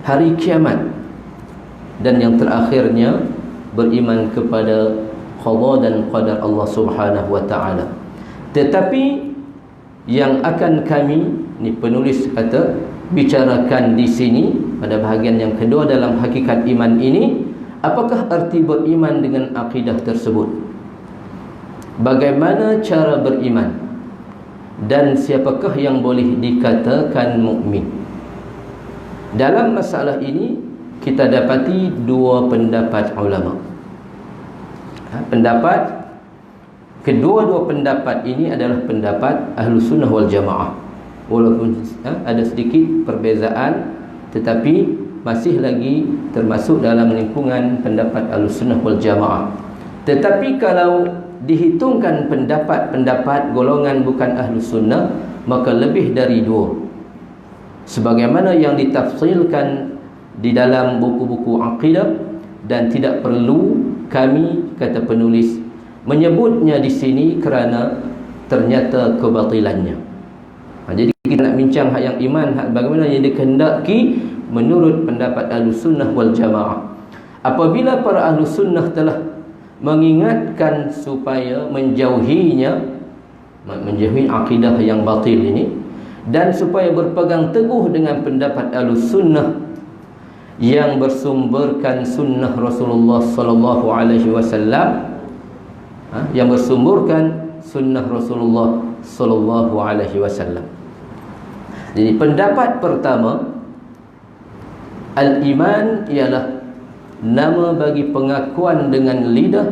hari kiamat, dan yang terakhirnya beriman kepada qada dan qadar Allah Subhanahu wa taala. Tetapi yang akan kami, ni penulis kata, bicarakan di sini pada bahagian yang kedua dalam hakikat iman ini, apakah arti beriman dengan akidah tersebut? Bagaimana cara beriman? Dan siapakah yang boleh dikatakan mukmin? Dalam masalah ini kita dapati dua pendapat ulama. Kedua-dua pendapat ini adalah pendapat Ahlus Sunnah wal Jamaah. Walaupun ada sedikit perbezaan, tetapi masih lagi termasuk dalam lingkungan pendapat Ahlus Sunnah wal Jamaah. Tetapi kalau dihitungkan pendapat-pendapat golongan bukan Ahlus Sunnah, maka lebih dari dua, sebagaimana yang ditafsilkan di dalam buku-buku akidah, dan tidak perlu kami, kata penulis, menyebutnya di sini kerana ternyata kebatilannya. Jadi kita nak bincang hak yang iman, hak bagaimana yang dikehendaki menurut pendapat Ahlus Sunnah wal Jamaah. Apabila para Ahlus Sunnah telah mengingatkan supaya menjauhi akidah yang batil ini, dan supaya berpegang teguh dengan pendapat Ahlus Sunnah yang bersumberkan sunnah Rasulullah sallallahu alaihi wasallam, yang bersumberkan sunnah Rasulullah sallallahu alaihi wasallam. Jadi pendapat pertama, al-iman ialah nama bagi pengakuan dengan lidah,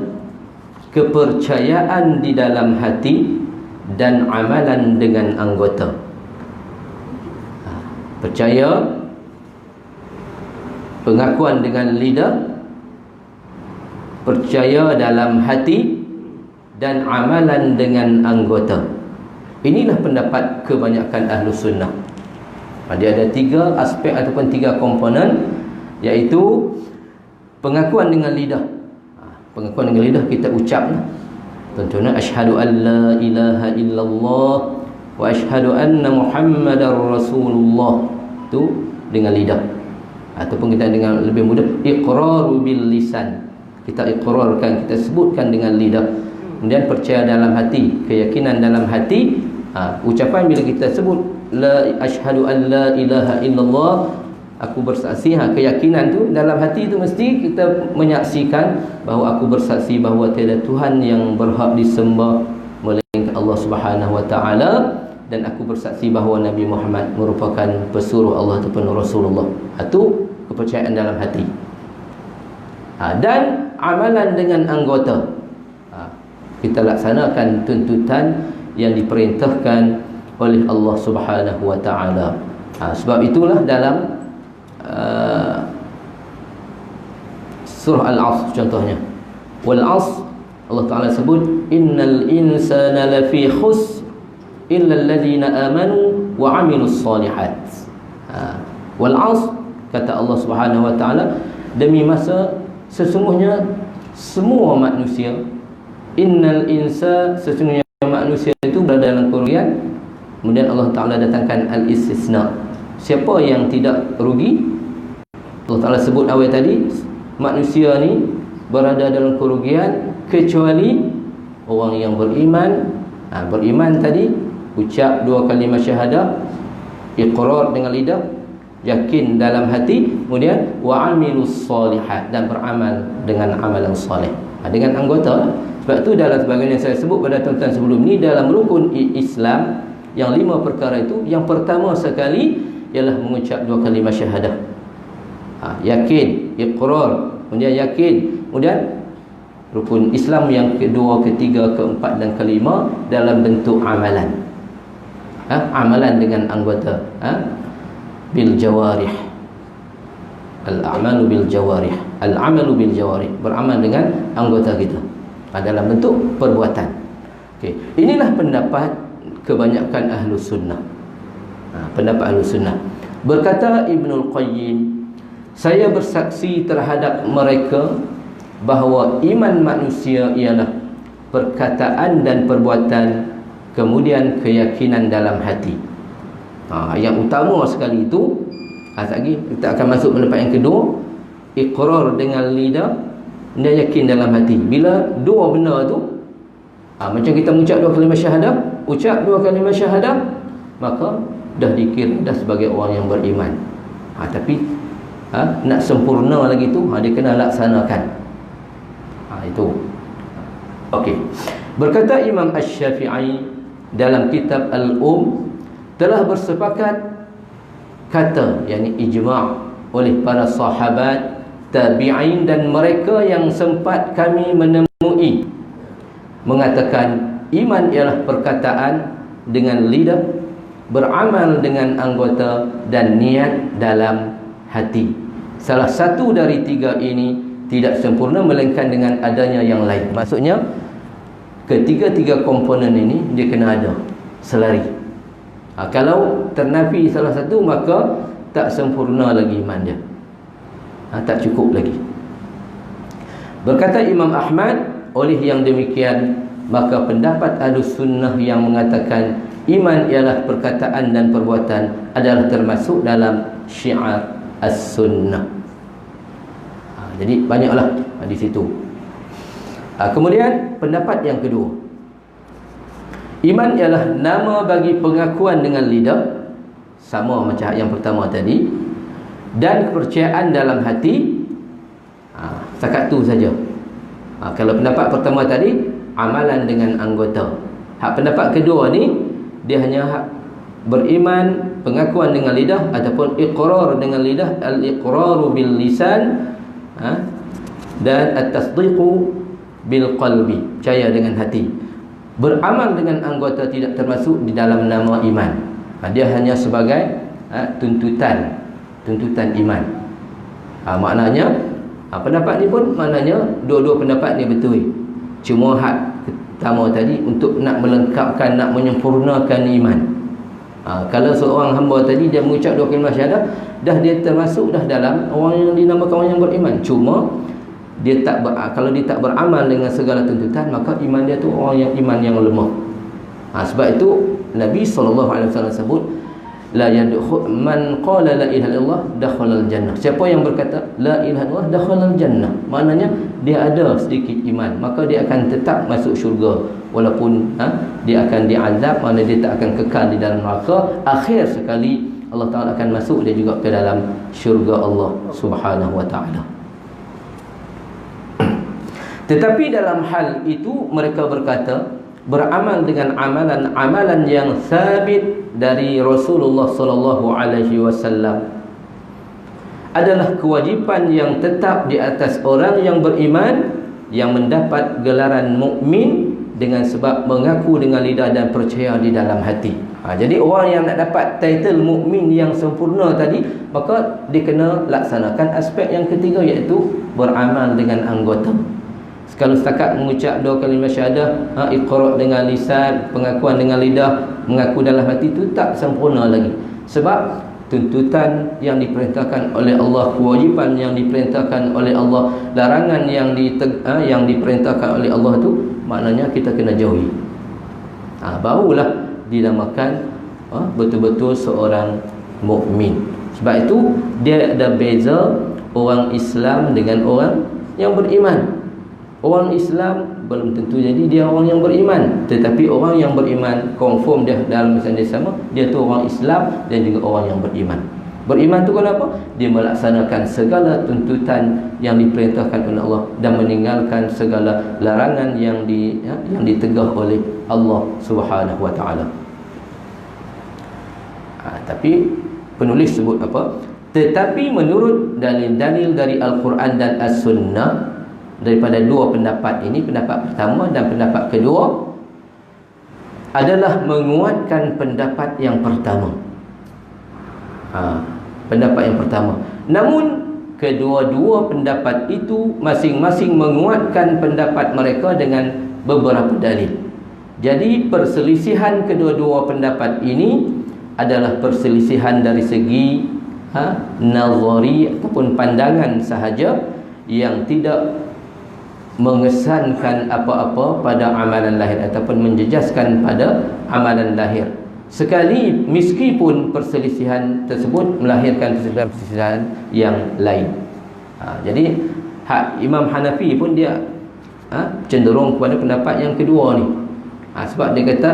kepercayaan di dalam hati, dan amalan dengan anggota. Percaya, pengakuan dengan lidah, percaya dalam hati, dan amalan dengan anggota. Inilah pendapat kebanyakan Ahlus Sunnah. Dia ada tiga aspek ataupun tiga komponen, iaitu pengakuan dengan lidah. Pengakuan dengan lidah kita ucap. Contohnya, asyhadu an la ilaha illallah wa asyhadu anna Muhammadar Rasulullah. Itu dengan lidah. Ataupun kita dengan lebih mudah, iqraru bil lisan. Kita iqrarkan, kita sebutkan dengan lidah. Kemudian percaya dalam hati, keyakinan dalam hati. Ucapan bila kita sebut la asyhadu an la ilaha illallah, aku bersaksi, keyakinan tu dalam hati tu mesti kita menyaksikan bahawa aku bersaksi bahawa tiada Tuhan yang berhak disembah melainkan Allah Subhanahu wa taala, dan aku bersaksi bahawa Nabi Muhammad merupakan pesuruh Allah ataupun Rasulullah. Itu kepercayaan dalam hati. Dan amalan dengan anggota. Kita laksanakan tuntutan yang diperintahkan oleh Allah Subhanahu wa taala. Sebab itulah dalam surah Al-Asr contohnya, wal 'asr, Allah Taala sebut innal insana lafi khusr illa alladhina amanu wa 'amilus solihat. Wal 'asr, kata Allah Subhanahu wa taala, demi masa sesungguhnya semua manusia, innal insa, sesungguhnya manusia itu berada dalam kerugian. Kemudian Allah Taala datangkan al-istisna, siapa yang tidak rugi. Allah Ta'ala sebut awal tadi, manusia ni berada dalam kerugian kecuali orang yang beriman. Beriman tadi, ucap dua kalimah syahadah, iqrar dengan lidah, yakin dalam hati, kemudian wa'amilus solihat, dan beramal dengan amalan soleh, dengan anggota. Sebab itu dalam sebagaimana yang saya sebut pada tuan-tuan sebelum ni, dalam rukun Islam yang 5 perkara itu, yang pertama sekali ialah mengucap dua kalimah syahadah. Yakin, iqrar, kemudian yakin, kemudian rukun Islam yang kedua, ketiga, keempat dan kelima dalam bentuk amalan. Amalan dengan anggota, bil jawarih, al-a'malu bil jawarih, al-amalu bil jawarih, beramal dengan anggota kita dalam bentuk perbuatan. Okey, inilah pendapat kebanyakan Ahlus Sunnah. Pendapat Ahlus Sunnah. Berkata Ibnul Qayyim, saya bersaksi terhadap mereka bahawa iman manusia ialah perkataan dan perbuatan, kemudian keyakinan dalam hati. Yang utama sekali itu Lagi kita akan masuk pendapat yang kedua. Iqrar dengan lidah, dia yakin dalam hati. Bila dua benda tu, macam kita mengucap dua kalimah syahadah, ucap dua kalimah syahadah, maka dah dikira dah sebagai orang yang beriman. Tapi nak sempurna lagi tu, dia kena laksanakan. Itu. Okey. Berkata Imam Asy-Syafi'i dalam kitab telah bersepakat, kata yakni ijma' oleh para sahabat, tabi'in dan mereka yang sempat kami menemui, mengatakan iman ialah perkataan dengan lidah, beramal dengan anggota dan niat dalam hati. Salah satu dari tiga ini tidak sempurna melainkan dengan adanya yang lain. Maksudnya ketiga-tiga komponen ini dia kena ada selari. Kalau ternafi salah satu, maka tak sempurna lagi iman dia. Tak cukup lagi. Berkata Imam Ahmad, oleh yang demikian maka pendapat Ahlus Sunnah yang mengatakan iman ialah perkataan dan perbuatan adalah termasuk dalam syiar As-Sunnah. Jadi banyaklah di situ. Kemudian pendapat yang kedua, iman ialah nama bagi pengakuan dengan lidah, sama macam yang pertama tadi, dan kepercayaan dalam hati. Setakat tu saja. Kalau pendapat pertama tadi amalan dengan anggota. Pendapat kedua ni dia hanya beriman, pengakuan dengan lidah ataupun iqrar dengan lidah, al-iqraru bil lisan, dan at-tasdiqu bil qalbi, percaya dengan hati. Beramal dengan anggota tidak termasuk di dalam nama iman. Dia hanya sebagai tuntutan iman. Maknanya pendapat ni pun maknanya dua-dua pendapat ni betul. Cuma hak pertama tadi untuk nak melengkapkan, nak menyempurnakan iman. Kalau seorang hamba tadi dia mengucap dua kalimah syahadah, dah dia termasuk dah dalam orang yang dinamakan orang yang beriman. Cuma dia kalau dia tak beramal dengan segala tuntutan, maka iman dia tu orang yang iman yang lemah. Sebab itu Nabi SAW sebut, la yadkhul man qala la ilaha illallah dakhala al-jannah. Siapa yang berkata la ilaha illallah dakhala al-jannah, maknanya dia ada sedikit iman, maka dia akan tetap masuk syurga walaupun dia akan diazab, maknanya dia tak akan kekal di dalam neraka. Akhir sekali Allah Taala akan masuk dia juga ke dalam syurga Allah Subhanahu wa taala. Tetapi dalam hal itu mereka berkata beramal dengan amalan yang sabit dari Rasulullah sallallahu alaihi wasallam adalah kewajipan yang tetap di atas orang yang beriman yang mendapat gelaran mukmin dengan sebab mengaku dengan lidah dan percaya di dalam hati. Jadi orang yang nak dapat title mukmin yang sempurna tadi, maka dia kena laksanakan aspek yang ketiga, iaitu beramal dengan anggota. Kalau setakat mengucap dua kalimah syahadah, iqrar dengan lisan, pengakuan dengan lidah, mengaku dalam hati, itu tak sempurna lagi. Sebab tuntutan yang diperintahkan oleh Allah, kewajipan yang diperintahkan oleh Allah, larangan yang diperintahkan oleh Allah tu, maknanya kita kena jauhi. Barulah dinamakan betul-betul seorang mukmin. Sebab itu dia ada beza orang Islam dengan orang yang beriman. Orang Islam belum tentu jadi dia orang yang beriman, tetapi orang yang beriman confirm dia dalam masa yang sama, dia tu orang Islam dan juga orang yang beriman. Beriman tu kenapa? Dia melaksanakan segala tuntutan yang diperintahkan oleh Allah dan meninggalkan segala larangan yang ditegah oleh Allah Subhanahu wa taala. Tapi penulis sebut apa? Tetapi menurut dalil-dalil dari Al-Quran dan As-Sunnah, daripada dua pendapat ini, pendapat pertama dan pendapat kedua, adalah menguatkan pendapat yang pertama. Pendapat yang pertama. Namun kedua-dua pendapat itu masing-masing menguatkan pendapat mereka dengan beberapa dalil. Jadi perselisihan kedua-dua pendapat ini adalah perselisihan dari segi nazari ataupun pandangan sahaja, yang tidak mengesankan apa-apa pada amalan lahir ataupun menjejaskan pada amalan lahir. sekali meskipun perselisihan tersebut melahirkan perselisihan yang lain. Jadi Imam Hanafi pun dia cenderung kepada pendapat yang kedua ni. Sebab dia kata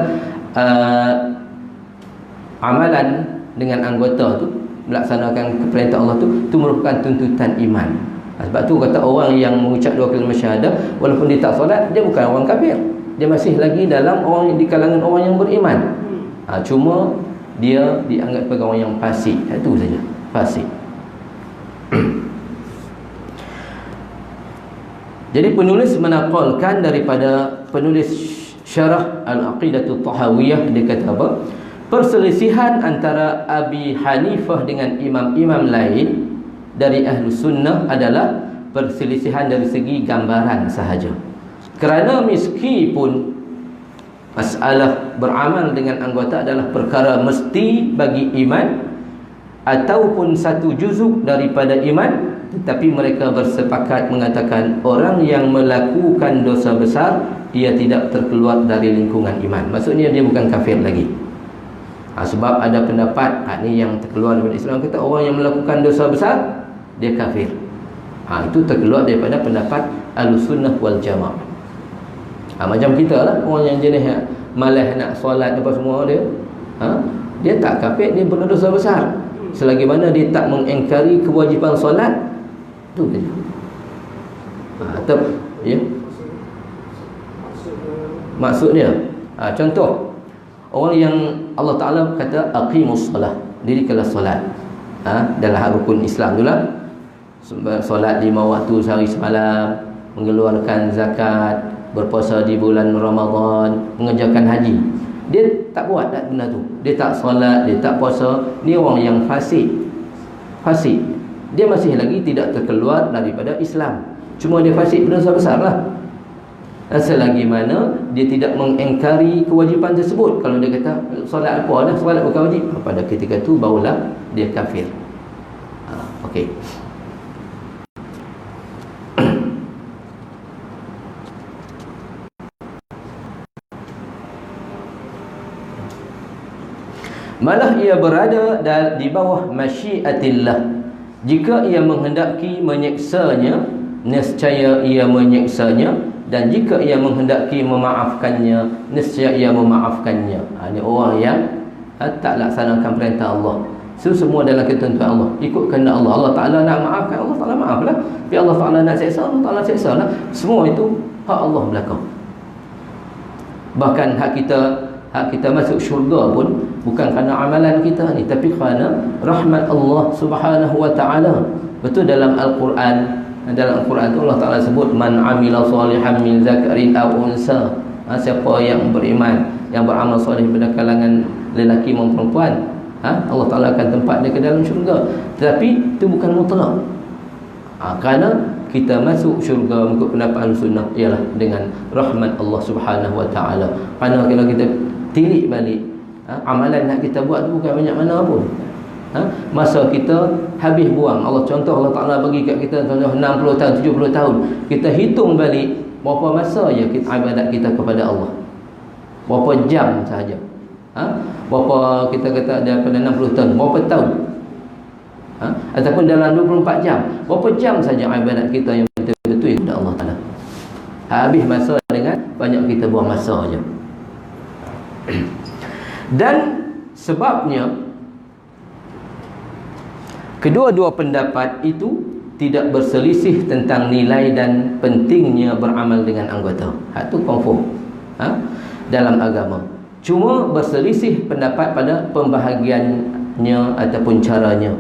amalan dengan anggota tu, melaksanakan perintah Allah tu merupakan tuntutan iman. Sebab tu kata orang yang mengucap dua kalimah syahadah walaupun dia tak solat, dia bukan orang kafir. Dia masih lagi dalam orang di kalangan orang yang beriman. Cuma dia dianggap sebagai orang yang fasik. Itu saja, fasik. Jadi penulis menaqalkan daripada penulis Syarah Al-Aqidatul Tahawiyah, dia kata apa? Perselisihan antara Abi Hanifah dengan imam-imam lain dari Ahlu Sunnah adalah perselisihan dari segi gambaran sahaja. Kerana meskipun masalah beramal dengan anggota adalah perkara mesti bagi iman ataupun satu juzuk daripada iman, tetapi mereka bersepakat mengatakan orang yang melakukan dosa besar, ia tidak terkeluar dari lingkungan iman. Maksudnya dia bukan kafir lagi. Sebab ada pendapat ni yang terkeluar daripada Islam, kata orang yang melakukan dosa besar dia kafir. Itu terkeluar daripada pendapat Ahlussunnah wal Jamaah. Macam kita lah, orang yang jenis malas nak solat apa semua dia, dia tak kafir, dia berdosa besar. Selagi mana dia tak mengingkari kewajipan solat, tu saja. Atau ya, maksudnya contoh orang yang Allah Ta'ala kata aqimus salah, dirikanlah solat, dalam rukun Islam itulah, solat 5 waktu sehari semalam, mengeluarkan zakat, berpuasa di bulan Ramadan, mengerjakan haji. Dia tak buat tak benda tu, dia tak solat, dia tak puasa. Ni orang yang fasik. Fasik, dia masih lagi tidak terkeluar daripada Islam, cuma dia fasik, berdosa besar lah. Selagi mana dia tidak mengingkari kewajipan tersebut. Kalau dia kata solat apa dah, solat bukan wajib, pada ketika tu barulah dia kafir. Okey. Malah ia berada di bawah masyiatillah. Jika ia menghendaki menyeksanya, nescaya ia menyeksanya, dan jika ia menghendaki memaafkannya, nescaya ia memaafkannya. Ini orang yang tak laksanakan perintah Allah. Semua dalam ketentuan Allah, ikut kehendak Allah. Allah Ta'ala nak maafkan, Allah Ta'ala maaflah. Tapi Allah Ta'ala nak seksa, Allah Ta'ala seksa lah. Semua itu hak Allah belakang. Bahkan hak kita masuk syurga pun bukan kerana amalan kita ni, tapi kerana rahmat Allah Subhanahu wa Ta'ala. Betul dalam Al-Quran. Dalam Al-Quran tu Allah Ta'ala sebut man amila salihan min zakarin aw unsa. Siapa yang beriman, yang beramal soleh pada kalangan lelaki maupun perempuan, Allah Ta'ala akan tempat dia ke dalam syurga. Tetapi itu bukan mutlak. Kerana kita masuk syurga mengikut pendapat Ahlussunnah ialah dengan rahmat Allah Subhanahu wa Ta'ala. Kerana kalau kita tilik balik, amalan nak kita buat tu bukan banyak mana pun. Masa kita habis buang. Contoh Allah Ta'ala bagi kat kita contoh 60 tahun, 70 tahun. Kita hitung balik berapa masa je ibadat kita kepada Allah. Berapa jam sahaja. Berapa kita kata daripada 60 tahun, berapa tahun? Ataupun dalam 24 jam, berapa jam saja ibadat kita yang betul-betul kepada Allah Ta'ala. Habis masa dengan banyak kita buang masa saja. Dan sebabnya kedua-dua pendapat itu tidak berselisih tentang nilai dan pentingnya beramal dengan anggota. Itu confirm dalam agama. Cuma berselisih pendapat pada pembahagiannya ataupun caranya.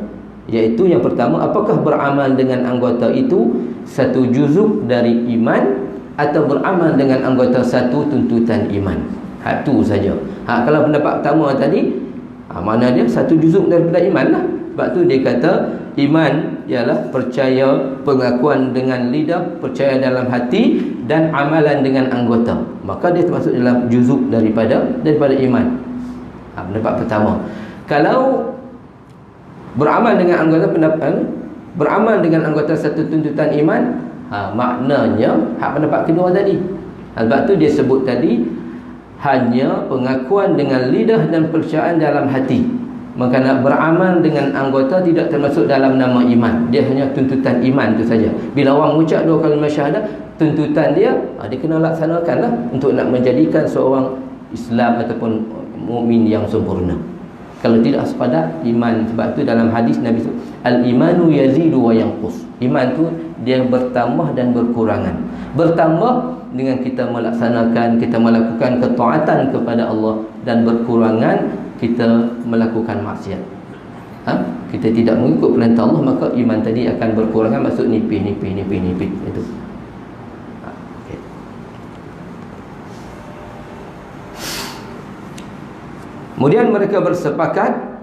Iaitu yang pertama, apakah beramal dengan anggota itu satu juzuk dari iman atau beramal dengan anggota satu tuntutan iman. Itu saja. Kalau pendapat pertama tadi, mana dia satu juzuk daripada iman lah. Sebab tu dia kata iman ialah percaya, pengakuan dengan lidah, percaya dalam hati, dan amalan dengan anggota. Maka dia termasuk dalam juzuk daripada iman. Pendapat pertama. Kalau beramal dengan anggota beramal dengan anggota satu tuntutan iman, maknanya hak pendapat kedua tadi. Sebab tu dia sebut tadi hanya pengakuan dengan lidah dan percayaan dalam hati. Maka nak beramal dengan anggota tidak termasuk dalam nama iman. Dia hanya tuntutan iman itu saja. Bila orang mengucap 2 kalimah syahadah, tuntutan dia kena laksanakanlah untuk nak menjadikan seorang Islam ataupun mukmin yang sempurna. Kalau tidak sepadan iman. Sebab tu dalam hadis Nabi SAW, al-imanu yazidu wa yanqus. Iman tu dia bertambah dan berkurangan. Bertambah dengan kita melaksanakan, kita melakukan ketaatan kepada Allah, dan berkurangan kita melakukan maksiat. Kita tidak mengikut perintah Allah, maka iman tadi akan berkurangan, maksud nipis itu. Okay. Kemudian mereka bersepakat,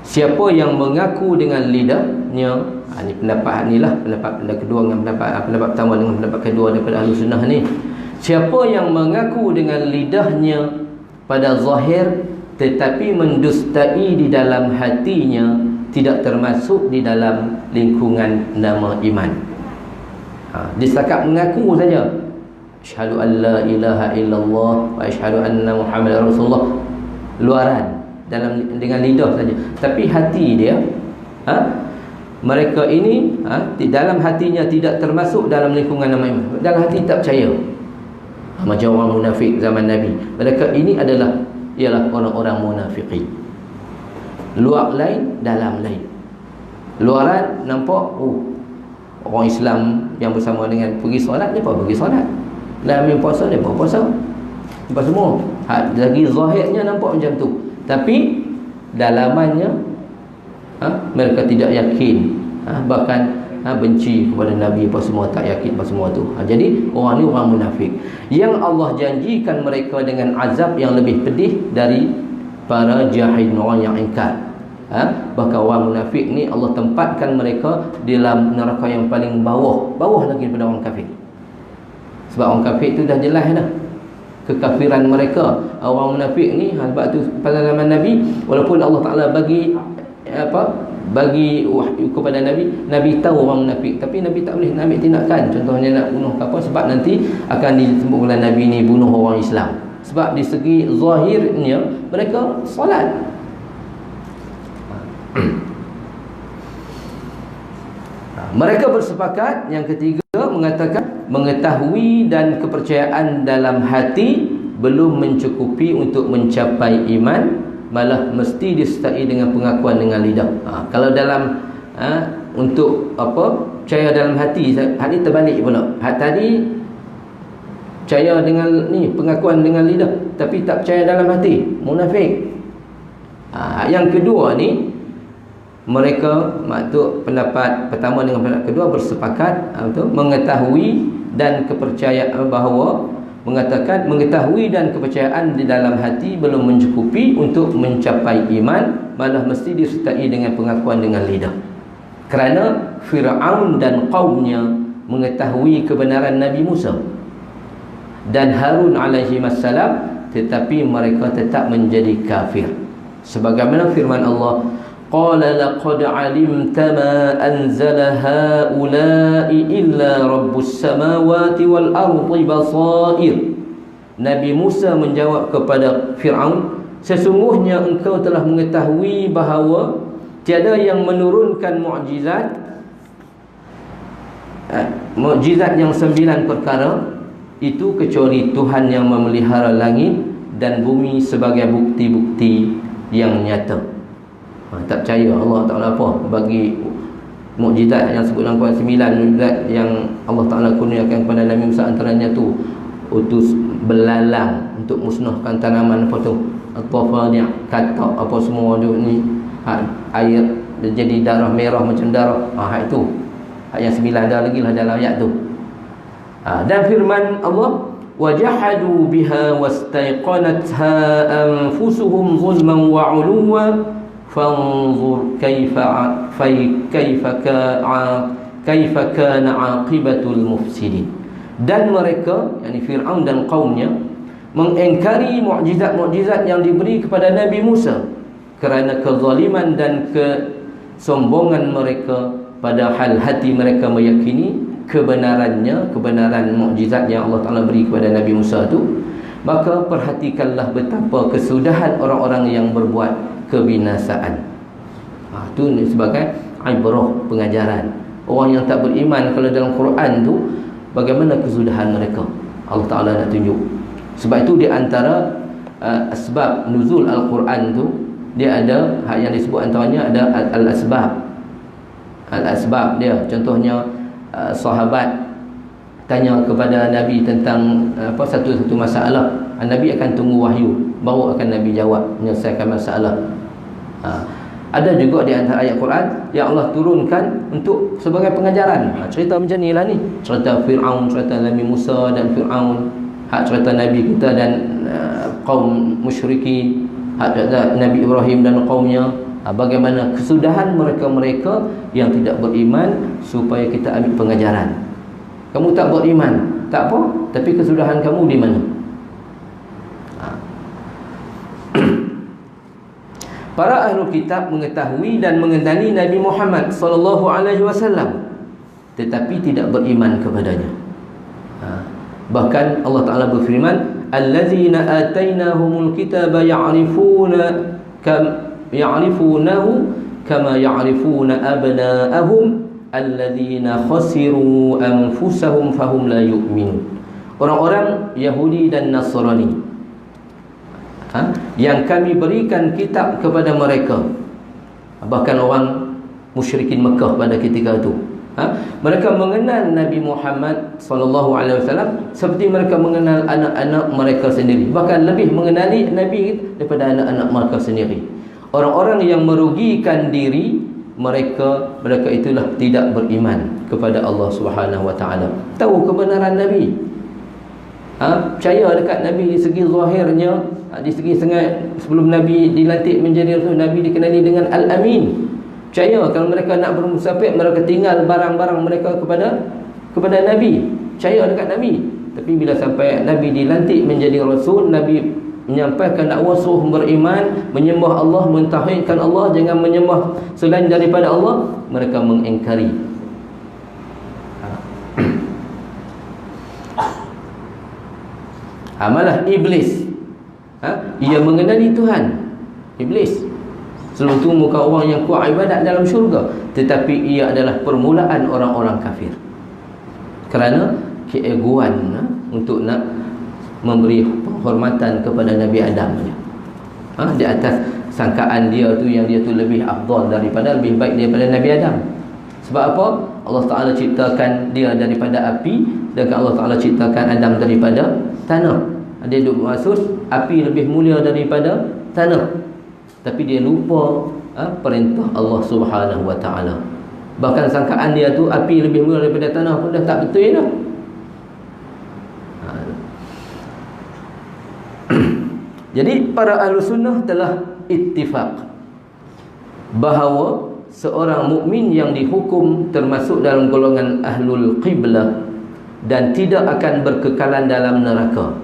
siapa yang mengaku dengan lidahnya, ini pendapat pendapat kedua dengan pendapat pertama dengan pendapat kedua daripada ahli sunnah ni. Siapa yang mengaku dengan lidahnya pada zahir tetapi mendustai di dalam hatinya, tidak termasuk di dalam lingkungan nama iman. Dia setakat mengaku saja, asyhadu an la ilaha illallah wa asyhadu anna muhammadar rasulullah, luaran dengan lidah saja, tapi hati dia mereka ini dalam hatinya tidak termasuk dalam lingkungan nama iman. Dalam hati tak percaya. Macam orang munafik zaman Nabi. Mereka ini ialah orang-orang munafiqin. Luar lain, dalam lain. Luaran nampak orang Islam yang bersama dengan pergi solat, dia pun pergi solat. Dalam puasa, dia pun puasa. Apa semua. Lagi zahirnya nampak macam tu, tapi dalamannya mereka tidak yakin, bahkan benci kepada Nabi, apa semua, tak yakin apa semua tu. Jadi orang ni orang munafik yang Allah janjikan mereka dengan azab yang lebih pedih dari para jahil, orang yang ingkar. Bahkan orang munafik ni Allah tempatkan mereka di dalam neraka yang paling bawah lagi daripada orang kafir. Sebab orang kafir tu dah jelas dah kekafiran mereka. Orang munafik ni, sebab tu pada zaman Nabi, walaupun Allah Ta'ala bagi wahyu kepada Nabi tahu orang munafik, tapi Nabi tak boleh ambil tindakan. Contohnya nak bunuh apa, sebab nanti akan disebut oleh Nabi ni bunuh orang Islam. Sebab di segi zahirnya mereka solat. Mereka bersepakat, yang ketiga mengatakan mengetahui dan kepercayaan dalam hati belum mencukupi untuk mencapai iman, malah mesti disertai dengan pengakuan dengan lidah. Kalau dalam untuk percaya dalam hati terbalik pula. Tadi percaya dengan pengakuan dengan lidah, tapi tak percaya dalam hati, munafik. Yang kedua ni, mereka maksud pendapat pertama dengan pendapat kedua bersepakat mengetahui dan kepercayaan bahawa mengatakan mengetahui dan kepercayaan di dalam hati belum mencukupi untuk mencapai iman, malah mesti disertai dengan pengakuan dengan lidah. Kerana Fir'aun dan kaumnya mengetahui kebenaran Nabi Musa dan Harun alaihi wassalam, tetapi mereka tetap menjadi kafir. Sebagaimana firman Allah, qala laqad alimta ma anzala haula'i illa rabbus samawati wal ardi basair. Nabi Musa menjawab kepada Fir'aun, sesungguhnya engkau telah mengetahui bahawa tiada yang menurunkan mukjizat yang 9 perkara itu kecuali Tuhan yang memelihara langit dan bumi sebagai bukti-bukti yang nyata. Tak percaya Allah Ta'ala apa bagi mukjizat yang sebut dalam Quran, 9 mukjizat yang Allah Ta'ala kurniakan kepada Nabi Musa. Antaranya tu utus belalang untuk musnahkan tanaman, apa tu, at-tafani', katak, apa semua tu ni, air jadi darah merah macam darah. Itu ayat 9. Dah lagi lah dalam ayat tu. Dan firman Allah, wajahadu biha wastaiqanatha anfusuhum zulman wa 'uluwa fanzur kaifa kana aqibatul mufsidin. Dan mereka, yakni Fir'aun dan kaumnya, mengingkari mukjizat-mukjizat yang diberi kepada Nabi Musa kerana kezaliman dan kesombongan mereka, padahal hati mereka meyakini kebenaran mukjizat yang Allah Ta'ala beri kepada Nabi Musa tu, maka perhatikanlah betapa kesudahan orang-orang yang berbuat kebinasaan. Itu sebagai ibrah, pengajaran. Orang yang tak beriman, kalau dalam Quran tu, bagaimana kesudahan mereka, Allah Ta'ala nak tunjuk. Sebab itu di antara asbab nuzul Al-Quran tu, dia ada yang disebut antaranya ada al-asbab dia. Contohnya sahabat tanya kepada Nabi tentang satu masalah, Nabi akan tunggu wahyu, baru akan Nabi jawab, menyelesaikan masalah. Ada juga di antara ayat Quran yang Allah turunkan untuk sebagai pengajaran. Cerita macam ni lah ni, cerita Fir'aun, cerita Nabi Musa dan Fir'aun, cerita Nabi kita dan kaum musyrikin, cerita Nabi Ibrahim dan kaumnya. Bagaimana kesudahan mereka-mereka yang tidak beriman, supaya kita ambil pengajaran. Kamu tak beriman, tak apa, tapi kesudahan kamu di mana? Para ahli kitab mengetahui dan mengenali Nabi Muhammad sallallahu alaihi wasallam, tetapi tidak beriman kepadanya. Bahkan Allah Ta'ala berfirman, allazina atainahumul kitaba ya'rifunahu kama ya'rifuna abna'ahum alladzina khasiru anfusahum fahum la yu'minun. Orang-orang Yahudi dan Nasrani yang kami berikan kitab kepada mereka, bahkan orang musyrikin Mekah pada ketika itu, mereka mengenal Nabi Muhammad sallallahu alaihi wasallam seperti mereka mengenal anak-anak mereka sendiri, bahkan lebih mengenali Nabi daripada anak-anak mereka sendiri. Orang-orang yang merugikan diri mereka itulah tidak beriman kepada Allah Subhanahu wa taala. Tahu kebenaran Nabi, percaya dekat Nabi di segi zahirnya, di segi sengat sebelum Nabi dilantik menjadi rasul, Nabi dikenali dengan Al-Amin. Percaya kalau mereka nak bermusafir, mereka tinggal barang-barang mereka kepada Nabi. Percaya dekat Nabi. Tapi bila sampai Nabi dilantik menjadi rasul, Nabi menyampaikan dakwah suruh beriman, menyembah Allah, mentauhidkan Allah, jangan menyembah selain daripada Allah, mereka mengingkari. Malah iblis, ia mengenali Tuhan. Iblis sebelum itu muka orang yang kuat ibadat dalam syurga, tetapi ia adalah permulaan orang-orang kafir kerana keegoan untuk nak memberi penghormatan kepada Nabi Adam di atas sangkaan dia tu, yang dia tu lebih afdal daripada, lebih baik daripada Nabi Adam. Sebab apa? Allah Ta'ala ciptakan dia daripada api, dan Allah Ta'ala ciptakan Adam daripada tanah. Dia duk maksud api lebih mulia daripada tanah, tapi dia lupa perintah Allah Subhanahu wa Ta'ala. Bahkan sangkaan dia tu api lebih mulia daripada tanah pun dah tak betul dah. Jadi para ahli sunnah telah ittifaq bahawa seorang mukmin yang dihukum termasuk dalam golongan ahlul qiblah dan tidak akan berkekalan dalam neraka.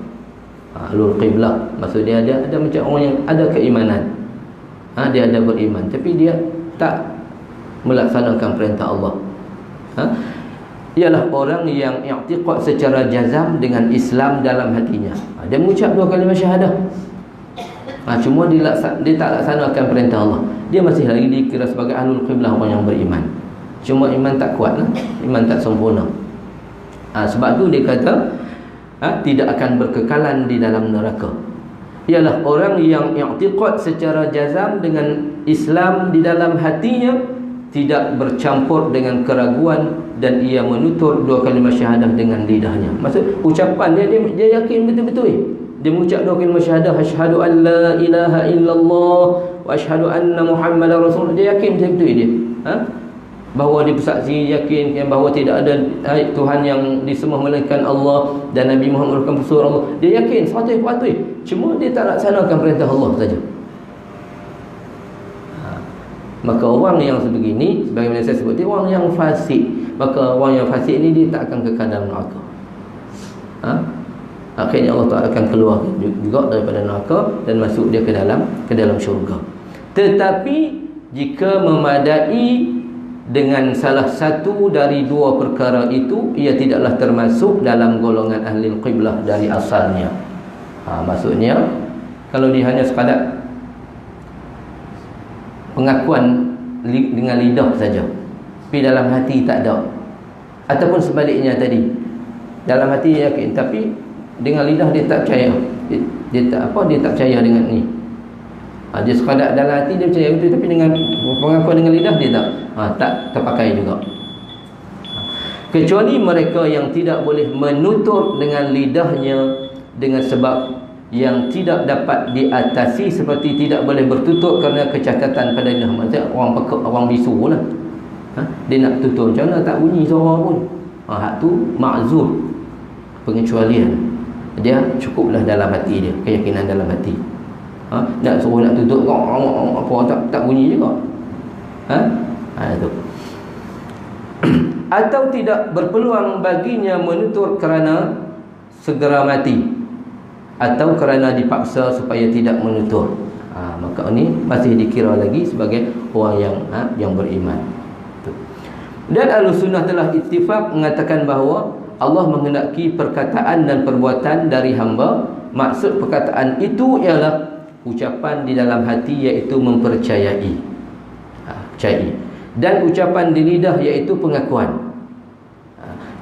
Ahlul qiblah maksud dia ada macam orang yang ada keimanan, dia ada beriman, tapi dia tak melaksanakan perintah Allah. Ialah orang yang i'tiqad secara jazam dengan Islam dalam hatinya. Dia mengucap 2 kalimah syahadah, cuma dia tak laksanakan perintah Allah. Dia masih lagi dikira sebagai ahlul qiblah, orang yang beriman, cuma iman tak kuat, iman tak sempurna. Sebab tu dia kata tidak akan berkekalan di dalam neraka. Ialah orang yang i'tiqad secara jazam dengan Islam di dalam hatinya, tidak bercampur dengan keraguan, dan ia menutur 2 kalimah syahadah dengan lidahnya. Maksud ucapan dia yakin betul-betul. Dia mengucap 2 kalimah syahadah, asyhadu an la ilaha illallah wa asyhadu anna muhammadar rasul. Dia yakin betul-betul dia. Bahawa dia bersaksi, yakin bahawa tidak ada Tuhan yang disembah melainkan Allah, dan Nabi Muhammad merupakan pesuruh Allah. Dia yakin 100%. Cuma dia tak laksanakan perintah Allah saja. Maka orang yang sebegini, sebagaimana saya sebut, dia orang yang fasik. Maka orang yang fasik ini dia tak akan kekal dalam neraka. Akhirnya Allah Ta'ala akan keluar juga daripada neraka dan masuk dia ke dalam syurga. Tetapi jika memadai dengan salah satu dari dua perkara itu, ia tidaklah termasuk dalam golongan ahli qiblah dari asalnya. Maksudnya kalau dia hanya sekadar pengakuan dengan lidah saja, tapi dalam hati tak ada, ataupun sebaliknya tadi, dalam hati dia yakin tapi dengan lidah dia tak percaya, dia tak percaya dengan ni. Dia sekadar dalam hati dia percaya betul, tapi dengan pengakuan dengan lidah dia tak terpakai juga. Kecuali mereka yang tidak boleh menutur dengan lidahnya dengan sebab yang tidak dapat diatasi, seperti tidak boleh bertutur kerana kecacatan pada lidah. Maksudnya orang pekak, orang bisu lah, dia nak tutur macam mana tak bunyi suara pun. Hak tu ma'zur, pengecualian. Dia cukuplah dalam hati dia, keyakinan dalam hati. Nak suruh nak tutup apa tak bunyi juga. Itu. Atau tidak berpeluang baginya menutur kerana segera mati, atau kerana dipaksa supaya tidak menutur. Maka ini masih dikira lagi sebagai orang yang beriman. Dan Ahlussunnah telah ittifaq mengatakan bahawa Allah menghendaki perkataan dan perbuatan dari hamba. Maksud perkataan itu ialah ucapan di dalam hati, iaitu mempercayai, percayai, dan ucapan di lidah, iaitu pengakuan.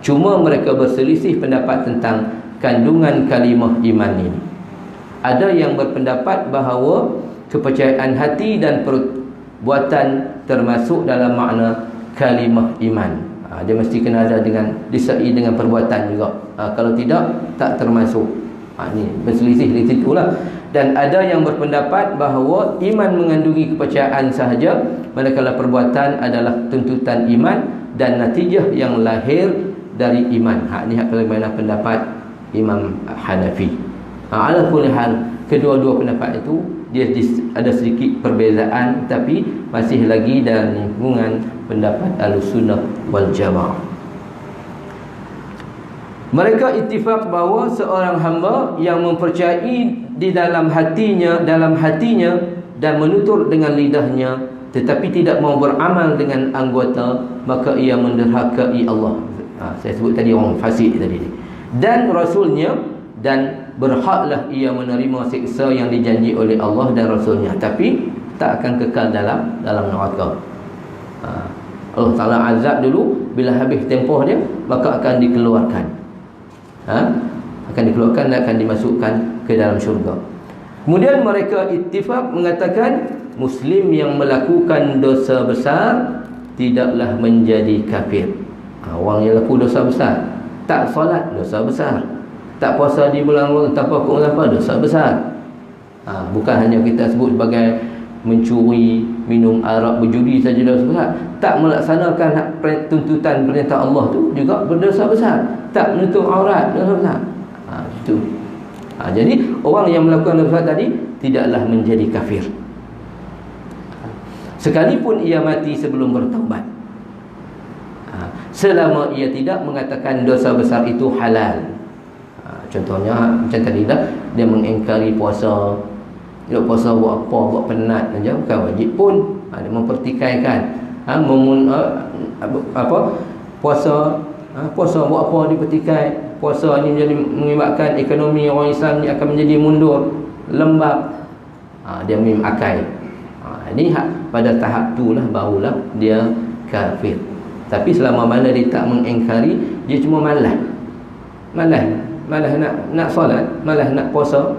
Cuma mereka berselisih pendapat tentang kandungan kalimah iman ini. Ada yang berpendapat bahawa kepercayaan hati dan perbuatan termasuk dalam makna kalimah iman. Dia mesti kena ada dengan disertai dengan perbuatan juga. Kalau tidak, tak termasuk. Ini berselisih di situlah. Dan ada yang berpendapat bahawa iman mengandungi kepercayaan sahaja, manakala perbuatan adalah tuntutan iman dan natijah yang lahir dari iman. Ini bagaimana pendapat Imam Hanafi. Ala kulli hal, kedua-dua pendapat itu dia ada sedikit perbezaan, tapi masih lagi dalam lingkungan pendapat Ahlussunnah wal Jamaah. Mereka ittifaq bahawa seorang hamba yang mempercayai di dalam hatinya dan menutur dengan lidahnya, tetapi tidak mau beramal dengan anggota, maka ia menderhakai Allah. Saya sebut tadi orang fasik tadi, dan Rasulnya, dan berhaklah ia menerima siksa yang dijanji oleh Allah dan Rasulnya, tapi tak akan kekal dalam neraka. Allah Ta'ala azab dulu, bila habis tempoh dia, maka akan dikeluarkan. Akan dikeluarkan dan akan dimasukkan ke dalam syurga. Kemudian mereka ittifaq mengatakan Muslim yang melakukan dosa besar tidaklah menjadi kafir. Orang yang laku dosa besar, tak solat, dosa besar. Tak puasa di bulan Ramadan, tak apa, dosa besar. Bukan hanya kita sebut sebagai mencuri, minum arak, berjudi saja dosa besar. Tak melaksanakan tuntutan perintah Allah tu juga berdosa besar. Tak menutup aurat, dosa besar. Itu. Jadi orang yang melakukan dosa tadi tidaklah menjadi kafir, sekalipun ia mati sebelum bertaubat, selama ia tidak mengatakan dosa besar itu halal. Contohnya macam tadi dah, dia mengingkari puasa. Dia puasa buat apa, buat penat saja, bukan wajib pun. Dia mempertikaikan puasa buat apa dipertikai. Puasa ini mengibatkan ekonomi orang Islam ni akan menjadi mundur, lembab. Dia memakai. Ini pada tahap itulah barulah dia kafir. Tapi selama mana dia tak mengingkari, dia cuma malas nak solat, malas nak puasa,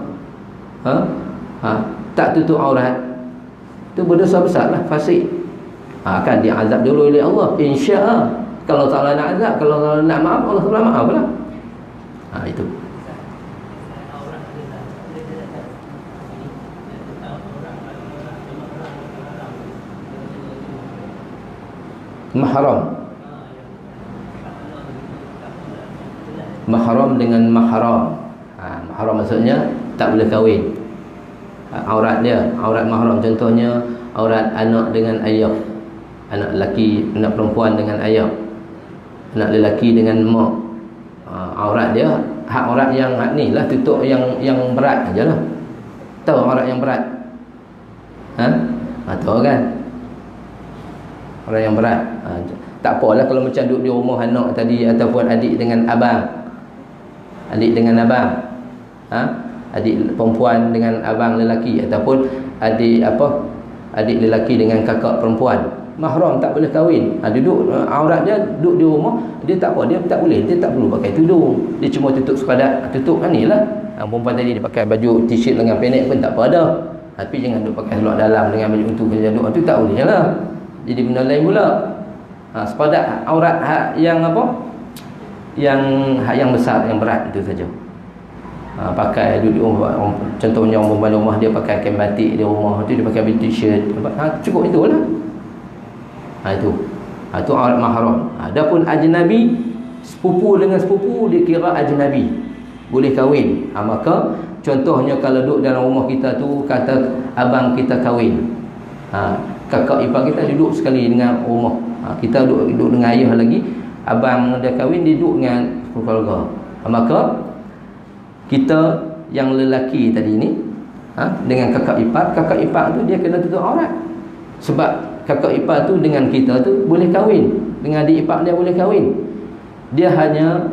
tak tutup aurat, itu berdosa besar lah, fasik. Akan diazab dulu oleh Allah, insya-Allah. Kalau tak nak azab, kalau Allah nak maaf, Allah Taala maaf lah. Itu. Mahram dengan mahram. Mahram maksudnya tak boleh kahwin. Aurat dia, aurat mahram, contohnya aurat anak dengan ayah, anak lelaki, anak perempuan dengan ayah, anak lelaki dengan mak. Aurat dia, hak aurat yang ni lah, tutup yang berat aja lah. Tahu aurat yang berat? Tahu kan? Orang yang berat. Tak apalah kalau macam duduk di rumah anak tadi, ataupun adik dengan abang. Adik dengan abang. Adik perempuan dengan abang lelaki, ataupun adik lelaki dengan kakak perempuan. Mahram tak boleh kahwin. Duduk aurat dia duduk di rumah, dia tak apa, dia tak boleh, dia tak perlu pakai tudung. Dia cuma tutup sekadar, tutup inilah. Perempuan tadi dia pakai baju t-shirt lengan pendek pun tak apa dah. Tapi jangan duk pakai seluar dalam dengan baju untuk kerja duk, tu tak boleh lah. Jadi benda lain pula. Sepadat aurat yang apa? Yang besar, yang berat itu saja. Pakai duduk contohnya orang rumah dia pakai kain batik di rumah tu, dia pakai baju t-shirt, cukup itulah. Itu aurat mahram. Adapun ajnabi, sepupu dengan sepupu dia kira ajnabi, boleh kahwin. Maka contohnya kalau duduk dalam rumah kita tu, kata abang kita kahwin, kakak ipar kita duduk sekali dengan rumah, kita duduk dengan ayah lagi, abang dia kahwin, dia duduk dengan keluarga. Maka kita yang lelaki tadi ni, dengan kakak ipar tu dia kena tutup aurat. Sebab kakak ipar tu dengan kita tu boleh kahwin, dengan adik ipar dia boleh kahwin. Dia hanya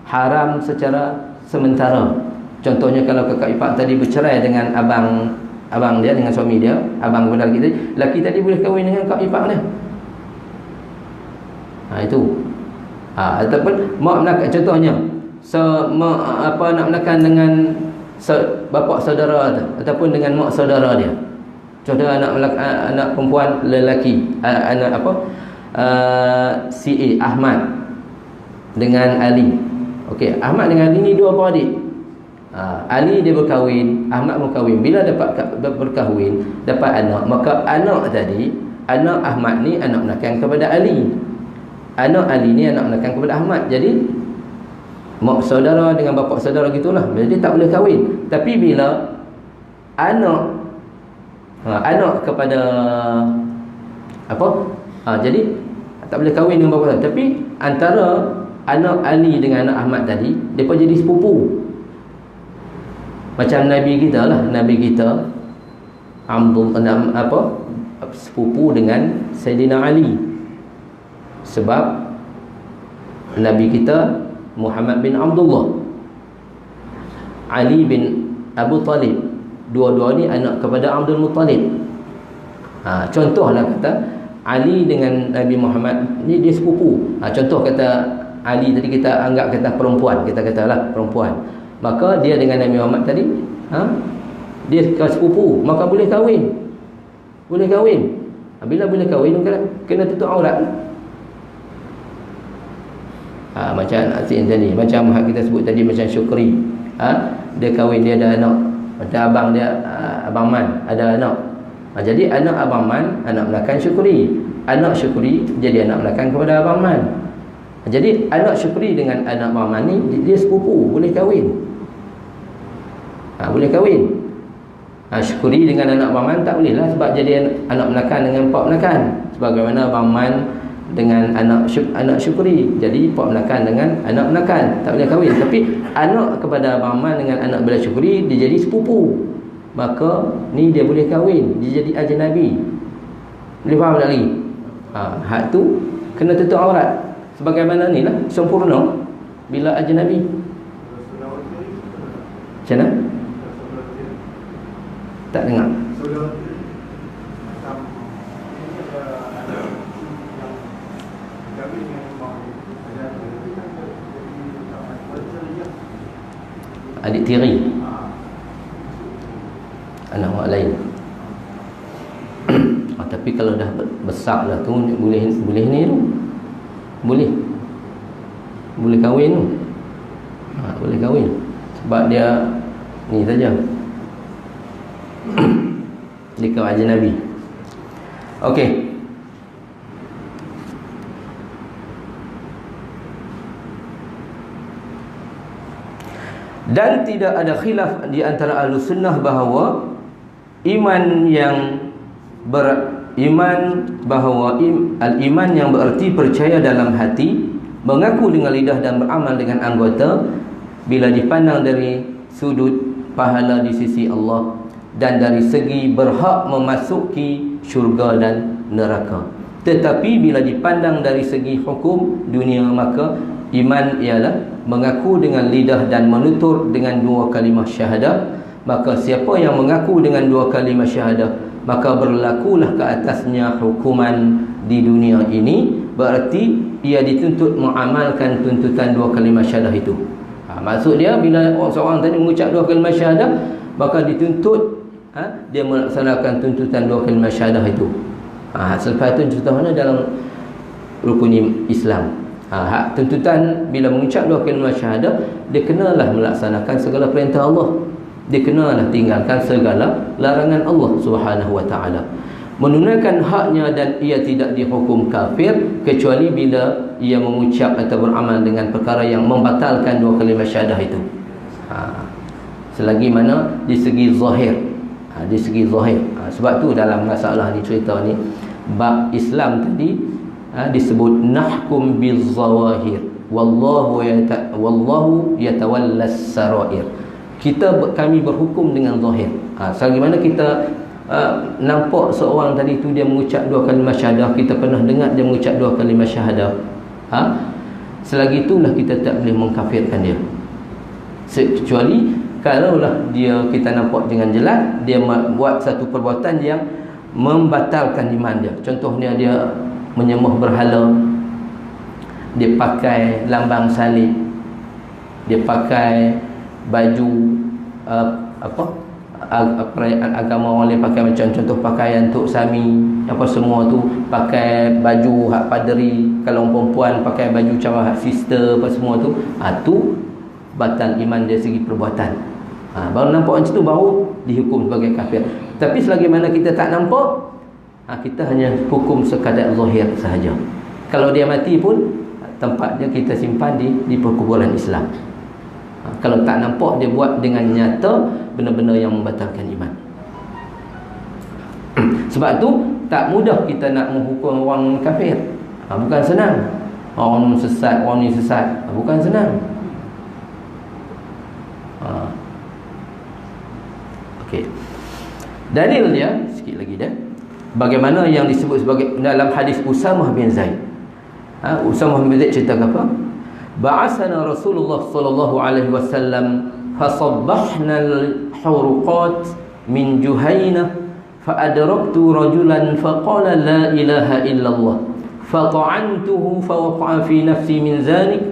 haram secara sementara. Contohnya kalau kakak ipar tadi bercerai dengan abang dia, dengan suami dia, abang kepada lelaki tadi boleh kahwin dengan kakak ipar dia. Itu. Ataupun mak menakan, contohnya nak menakan dengan bapa saudara tu, ataupun dengan mak saudara dia. Contoh anak perempuan lelaki, si Ahmad dengan Ali. Okey, Ahmad dengan Ali ni dua beradik. Ali dia berkahwin, Ahmad berkahwin. Bila dapat berkahwin, dapat anak, maka anak tadi, anak Ahmad ni anak menakan kepada Ali. Anak Ali ni anak menakan kepada Ahmad. Jadi mak saudara dengan bapa saudara gitulah. Jadi tak boleh kahwin. Tapi bila anak kepada jadi tak boleh kahwin dengan bapa saudara. Tapi antara anak Ali dengan anak Ahmad tadi, mereka jadi sepupu. Macam Nabi kita lah, Nabi kita sepupu dengan Sayyidina Ali. Sebab Nabi kita Muhammad bin Abdullah, Ali bin Abu Talib, dua-dua ni anak kepada Abdul Muttalib. Contohlah kata Ali dengan Nabi Muhammad ni dia sepupu. Contoh kata Ali tadi, kita anggap kata perempuan, kita katalah perempuan. Maka dia dengan Nabi Muhammad tadi, dia sepupu, maka boleh kahwin. Boleh kahwin. Bila boleh kahwin, kena tutup aurat. Macam asyik tadi, macam kita sebut tadi, macam Syukri, dia kahwin, dia ada anak. Macam abang dia, Abang Man, ada anak. Jadi anak Abang Man anak menakan Syukri, anak Syukri jadi anak menakan kepada Abang Man. Jadi anak Syukri dengan anak Abang Man ni dia sepupu, boleh kahwin. Boleh kahwin. Syukri dengan anak Abang Man tak boleh lah, sebab jadi anak menakan dengan pak menakan. Sebagaimana Abang Man dengan anak Syukri, jadi pak menakan dengan anak menakan, tak boleh kahwin. Tapi anak kepada Abang Man dengan anak bila Syukri, dia jadi sepupu, maka ni dia boleh kahwin, dia jadi ajnabi. Boleh faham tak lagi? Hak tu kena tutup aurat. Sebagaimana ni lah sempurna bila ajnabi. Macam mana? Tak dengar. Adik tiri, anak orang lain. Tapi kalau dah besar dah tu, boleh ni tu, boleh kahwin tu. Boleh kahwin, sebab dia ni saja. Dia kawan ajnabi. Okey. Dan tidak ada khilaf di antara ahlu sunnah bahawa iman yang al-iman yang bererti percaya dalam hati, mengaku dengan lidah dan beramal dengan anggota, bila dipandang dari sudut pahala di sisi Allah dan dari segi berhak memasuki syurga dan neraka. Tetapi bila dipandang dari segi hukum dunia, maka iman ialah mengaku dengan lidah dan menutur dengan dua kalimah syahadah. Maka siapa yang mengaku dengan dua kalimah syahadah, maka berlakulah ke atasnya hukuman di dunia ini. Berarti ia dituntut mengamalkan tuntutan dua kalimah syahadah itu. Maksud dia, bila seorang tadi mengucap dua kalimah syahadah, maka dituntut dia melaksanakan tuntutan dua kalimah syahadah itu. Selepas itu contohnya dalam rukun Islam, tuntutan bila mengucap dua kalimah syahadah, dia kenalah melaksanakan segala perintah Allah, dia kenalah tinggalkan segala larangan Allah Subhanahu wa taala, menunaikan haknya, dan ia tidak dihukum kafir kecuali bila ia mengucap atau beramal dengan perkara yang membatalkan dua kalimah syahadah itu. Selagi mana di segi zahir, di segi zahir. Sebab tu dalam masalah ni, cerita ni, bab Islam tadi disebut nahkum bizawahir wallahu yatawallas sarair. Kami berhukum dengan zahir. Selagi mana kita nampak seorang tadi tu dia mengucap dua kalimah syahadah, kita pernah dengar dia mengucap dua kalimah syahadah, selagi itulah kita tak boleh mengkafirkan dia, kecuali kalaulah kita nampak dengan jelas dia buat satu perbuatan yang membatalkan iman dia. Contohnya dia menyembah berhala, dia pakai lambang salib, dia pakai baju agama orang lain pakai, macam contoh pakaian Tok Sami, apa semua tu, pakai baju hak paderi, kalau perempuan pakai baju macam hak sister, apa semua tu, tu batal iman dari segi perbuatan. Baru nampak macam tu, baru dihukum sebagai kafir. Tapi selagi mana kita tak nampak, kita hanya hukum sekadar zahir sahaja. Kalau dia mati pun tempatnya kita simpan di perkuburan Islam. Kalau tak nampak, dia buat dengan nyata benda-benda yang membatalkan iman. Sebab tu tak mudah kita nak menghukum orang kafir. Bukan senang. Orang sesat, orang ni sesat, bukan senang. Okey. Dalil dia sikit lagi dah. Bagaimana yang disebut sebagai dalam hadis Usamah bin Zaid. Usamah bin Zaid cerita apa? Ba'asana Rasulullah sallallahu alaihi wasallam fasabbahna al-huruqat min Juhaynah فأدركت رجلا فقال لا إله إلا الله فطعنته فوقع في نفسي من ذلك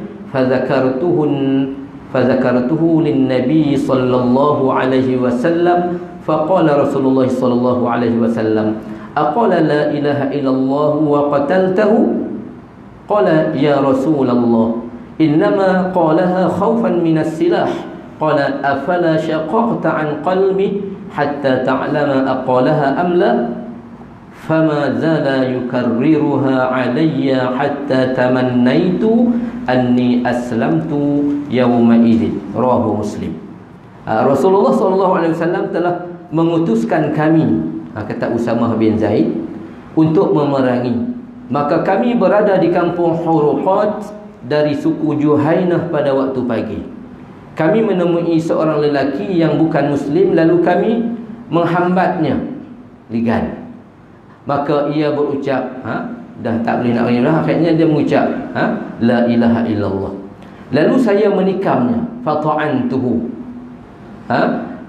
فذكرته للنبي صلى الله عليه وسلم فقال رسول الله صلى الله عليه وسلم أقال لا إله إلا الله وقتلته قال يا رسول الله إنما قالها خوفا من السلاح قال أفلا شققت عن قلبي حتى تعلم أقالها أم لا فما زال يكررها علي حتى تمنيت أني أسلمت يومئذ رواه مسلم. Rasulullah SAW telah mengutuskan kami, kata Usamah bin Zaid, untuk memerangi. Maka kami berada di kampung Huruqat dari suku Juhaynah pada waktu pagi. Kami menemui seorang lelaki yang bukan Muslim, lalu kami menghambatnya ligan. Maka ia berucap, dah tak boleh nak rindah, akhirnya dia mengucap la ilaha illallah. Lalu saya menikamnya, fata'antuhu,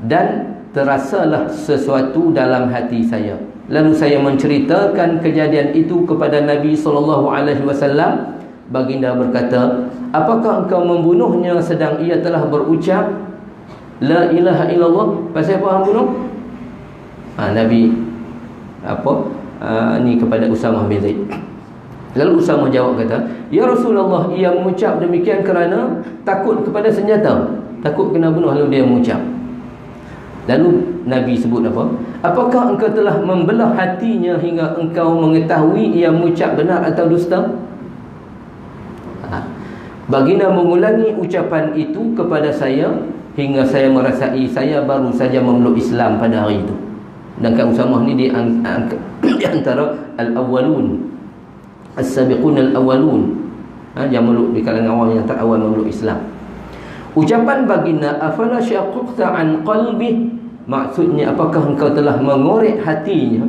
dan terasalah sesuatu dalam hati saya. Lalu saya menceritakan kejadian itu kepada Nabi SAW. Baginda berkata, apakah engkau membunuhnya sedang ia telah berucap la ilaha illallah? Pasal apa hang bunuh? Nabi ni kepada Usamah bin Zaid. Lalu Usamah jawab, kata, ya Rasulullah, ia mengucap demikian kerana takut kepada senjata, takut kena bunuh, lalu dia mengucap. Lalu Nabi sebut apa? Apakah engkau telah membelah hatinya hingga engkau mengetahui ia mengucap benar atau dusta? Baginda mengulangi ucapan itu kepada saya hingga saya merasai saya baru saja memeluk Islam pada hari itu. Dan Usamah ni di antara al-awwalun, as-sabiqun al-awwalun, yang meluk di kalangan orang yang terawal memeluk Islam. Ucapan baginda, afala syaqqaqta an qalbi, maksudnya apakah engkau telah mengorek hatinya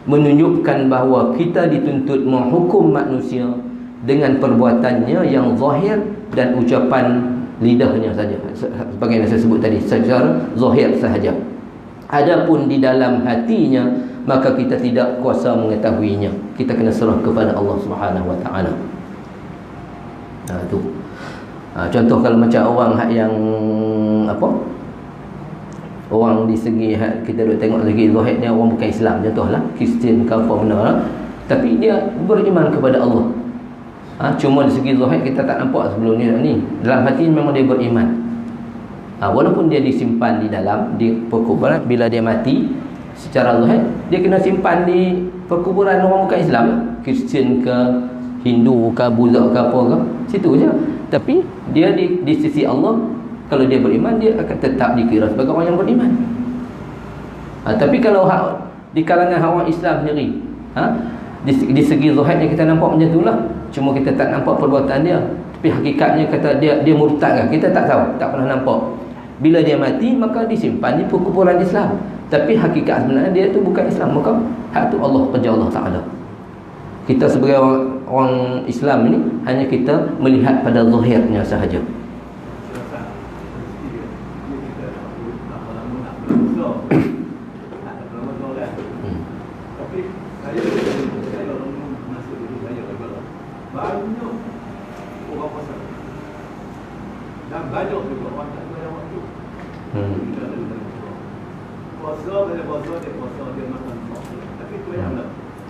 menunjukkan bahawa kita dituntut menghukum manusia dengan perbuatannya yang zahir dan ucapan lidahnya saja, sebagaimana saya sebut tadi, secara zahir sahaja. Adapun di dalam hatinya, maka kita tidak kuasa mengetahuinya. Kita kena serah kepada Allah Subhanahu Wa Taala. Tu. Contoh kalau macam orang yang apa? Orang di segi kita duk tengok lagi zahirnya orang bukan Islam, contohlah Kristian ke apa benda lah, tapi dia beriman kepada Allah. Cuma di segi zahir kita tak nampak sebelum ni. Dalam hati memang dia beriman. Walaupun dia disimpan di dalam di perkuburan, bila dia mati secara zahir dia kena simpan di perkuburan orang bukan Islam, Kristian ke Hindu ke Buddha ke apa ke, situ je. Tapi dia di sisi Allah, kalau dia beriman, dia akan tetap dikira sebagai orang yang beriman. Tapi kalau di kalangan orang Islam sendiri, di segi zahirnya kita nampak macam itulah, cuma kita tak nampak perbuatan dia, tapi hakikatnya kata dia murtad kan, kita tak tahu, tak pernah nampak. Bila dia mati, maka disimpan di perkuburan Islam, tapi hakikat sebenarnya dia tu bukan Islam. Maka hak tu Allah kerja Allah Ta'ala. Kita sebagai orang Islam ini hanya kita melihat pada zahirnya sahaja.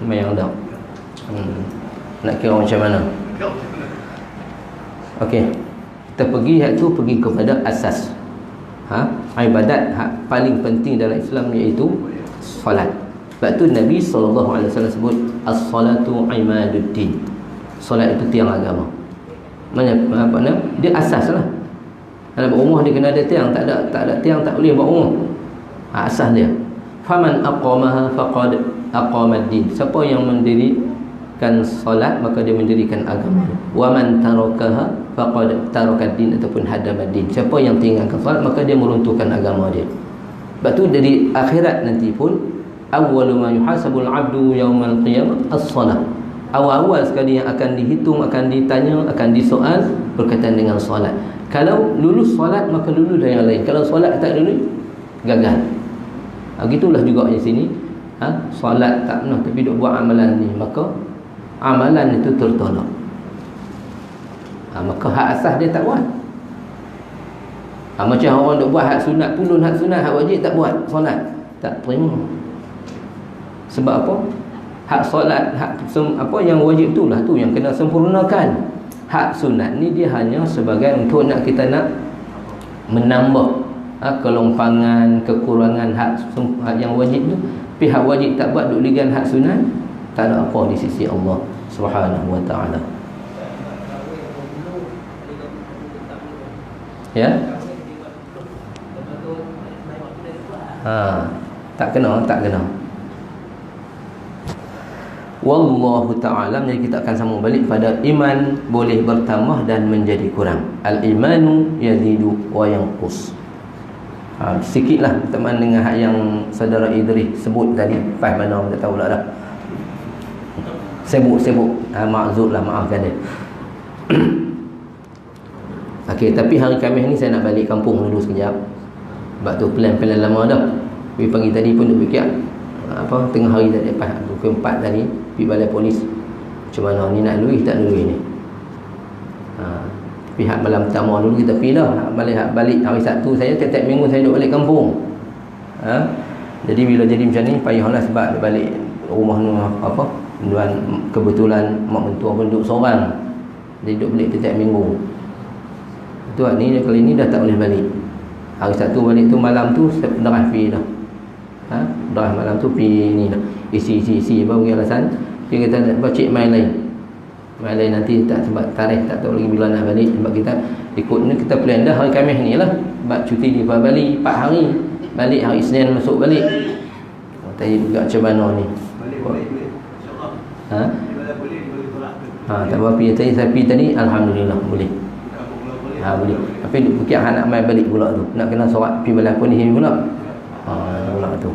Memang dah. Nak kira macam mana? Okey. Kita pergi kepada asas. Ibadat paling penting dalam Islam iaitu solat. Sebab tu Nabi SAW sebut as-salatu imaduddin. Solat itu tiang agama. Mana dia asas lah. Kalau berumah dia kena ada tiang, tak ada tiang tak boleh buat rumah. Asas dia. Faman aqamaha faqad aqamad-din. Siapa yang mendirikan solat, maka dia mendirikan agama. Wa man tarakaha faqad tarakad-din ataupun hadamad-din. Siapa yang tinggalkan solat, maka dia meruntuhkan agama dia. Sebab tu dari akhirat nanti pun awwalu ma yuhasabul 'abdu yaumal qiyamah as-salah. Awal-awal sekali yang akan dihitung, akan ditanya, akan disoal berkaitan dengan solat. Kalau lulus solat, maka lulus dah yang lain. Kalau solat tak lulus, gagal. Begitulah juga di sini. Solat tak pernah tapi duk buat amalan ni, maka amalan itu tertolak. Maka hak asas dia tak buat. Macam orang duk buat hak sunat pulun, hak sunat, hak wajib tak buat, solat tak terima. Sebab apa? Hak solat, hak apa yang wajib itulah tu yang kena sempurnakan. Hak sunat ni dia hanya sebagai untuk kita nak menambah kelompangan, kekurangan hak yang wajib tu. Pihak wajib tak buat, duk ligan hak sunat, tak ada apa di sisi Allah Subhanahu Wa Taala. Ya? Tak kena. Wallahu ta'ala. Jadi kita akan sambung balik pada iman boleh bertambah dan menjadi kurang. Al-imanu yazidu wa yanqus. Sikitlah teman dengan hak yang saudara Idris sebut tadi. Faham mana kita tahu lah dah. Sibuk. Ma'zur lah, maafkan dia. Okey, tapi hari Khamis ni saya nak balik kampung dulu sekejap. Sebab tu plan lama dah. Pergi pagi tadi pun duk fikir tengah hari tadi, pukul 4 tadi pergi balai polis. Macam mana ni, nak luih tak luih ni. Pihak malam pertama dulu kita pergi dah. Balik hari Sabtu saya tiap-tiap minggu saya duduk balik kampung. Jadi bila jadi macam ni payahlah, sebab balik rumah ni kebetulan mak mentua pun duduk seorang. Jadi duduk balik tiap minggu. Tu ni kali ni dah tak boleh balik. Hari Sabtu balik tu, malam tu drive pergi dah. Drive malam tu pergi ni dah. Isi baru pergi alasan. Dia kata nak cek main lain nanti tak, sebab tarikh tak tahu lagi bila nak balik. Sebab kita ikut ni, kita plan dah hari Khamis ni lah. Sebab cuti di Bali 4 hari. Balik hari Isnin masuk balik. Tadi juga macam mana ni. Tak apa, pergi tadi alhamdulillah boleh. Boleh. Tapi fikir nak main balik pula tu. Nak kena sorat pergi balik polis ni pula. Pula tu.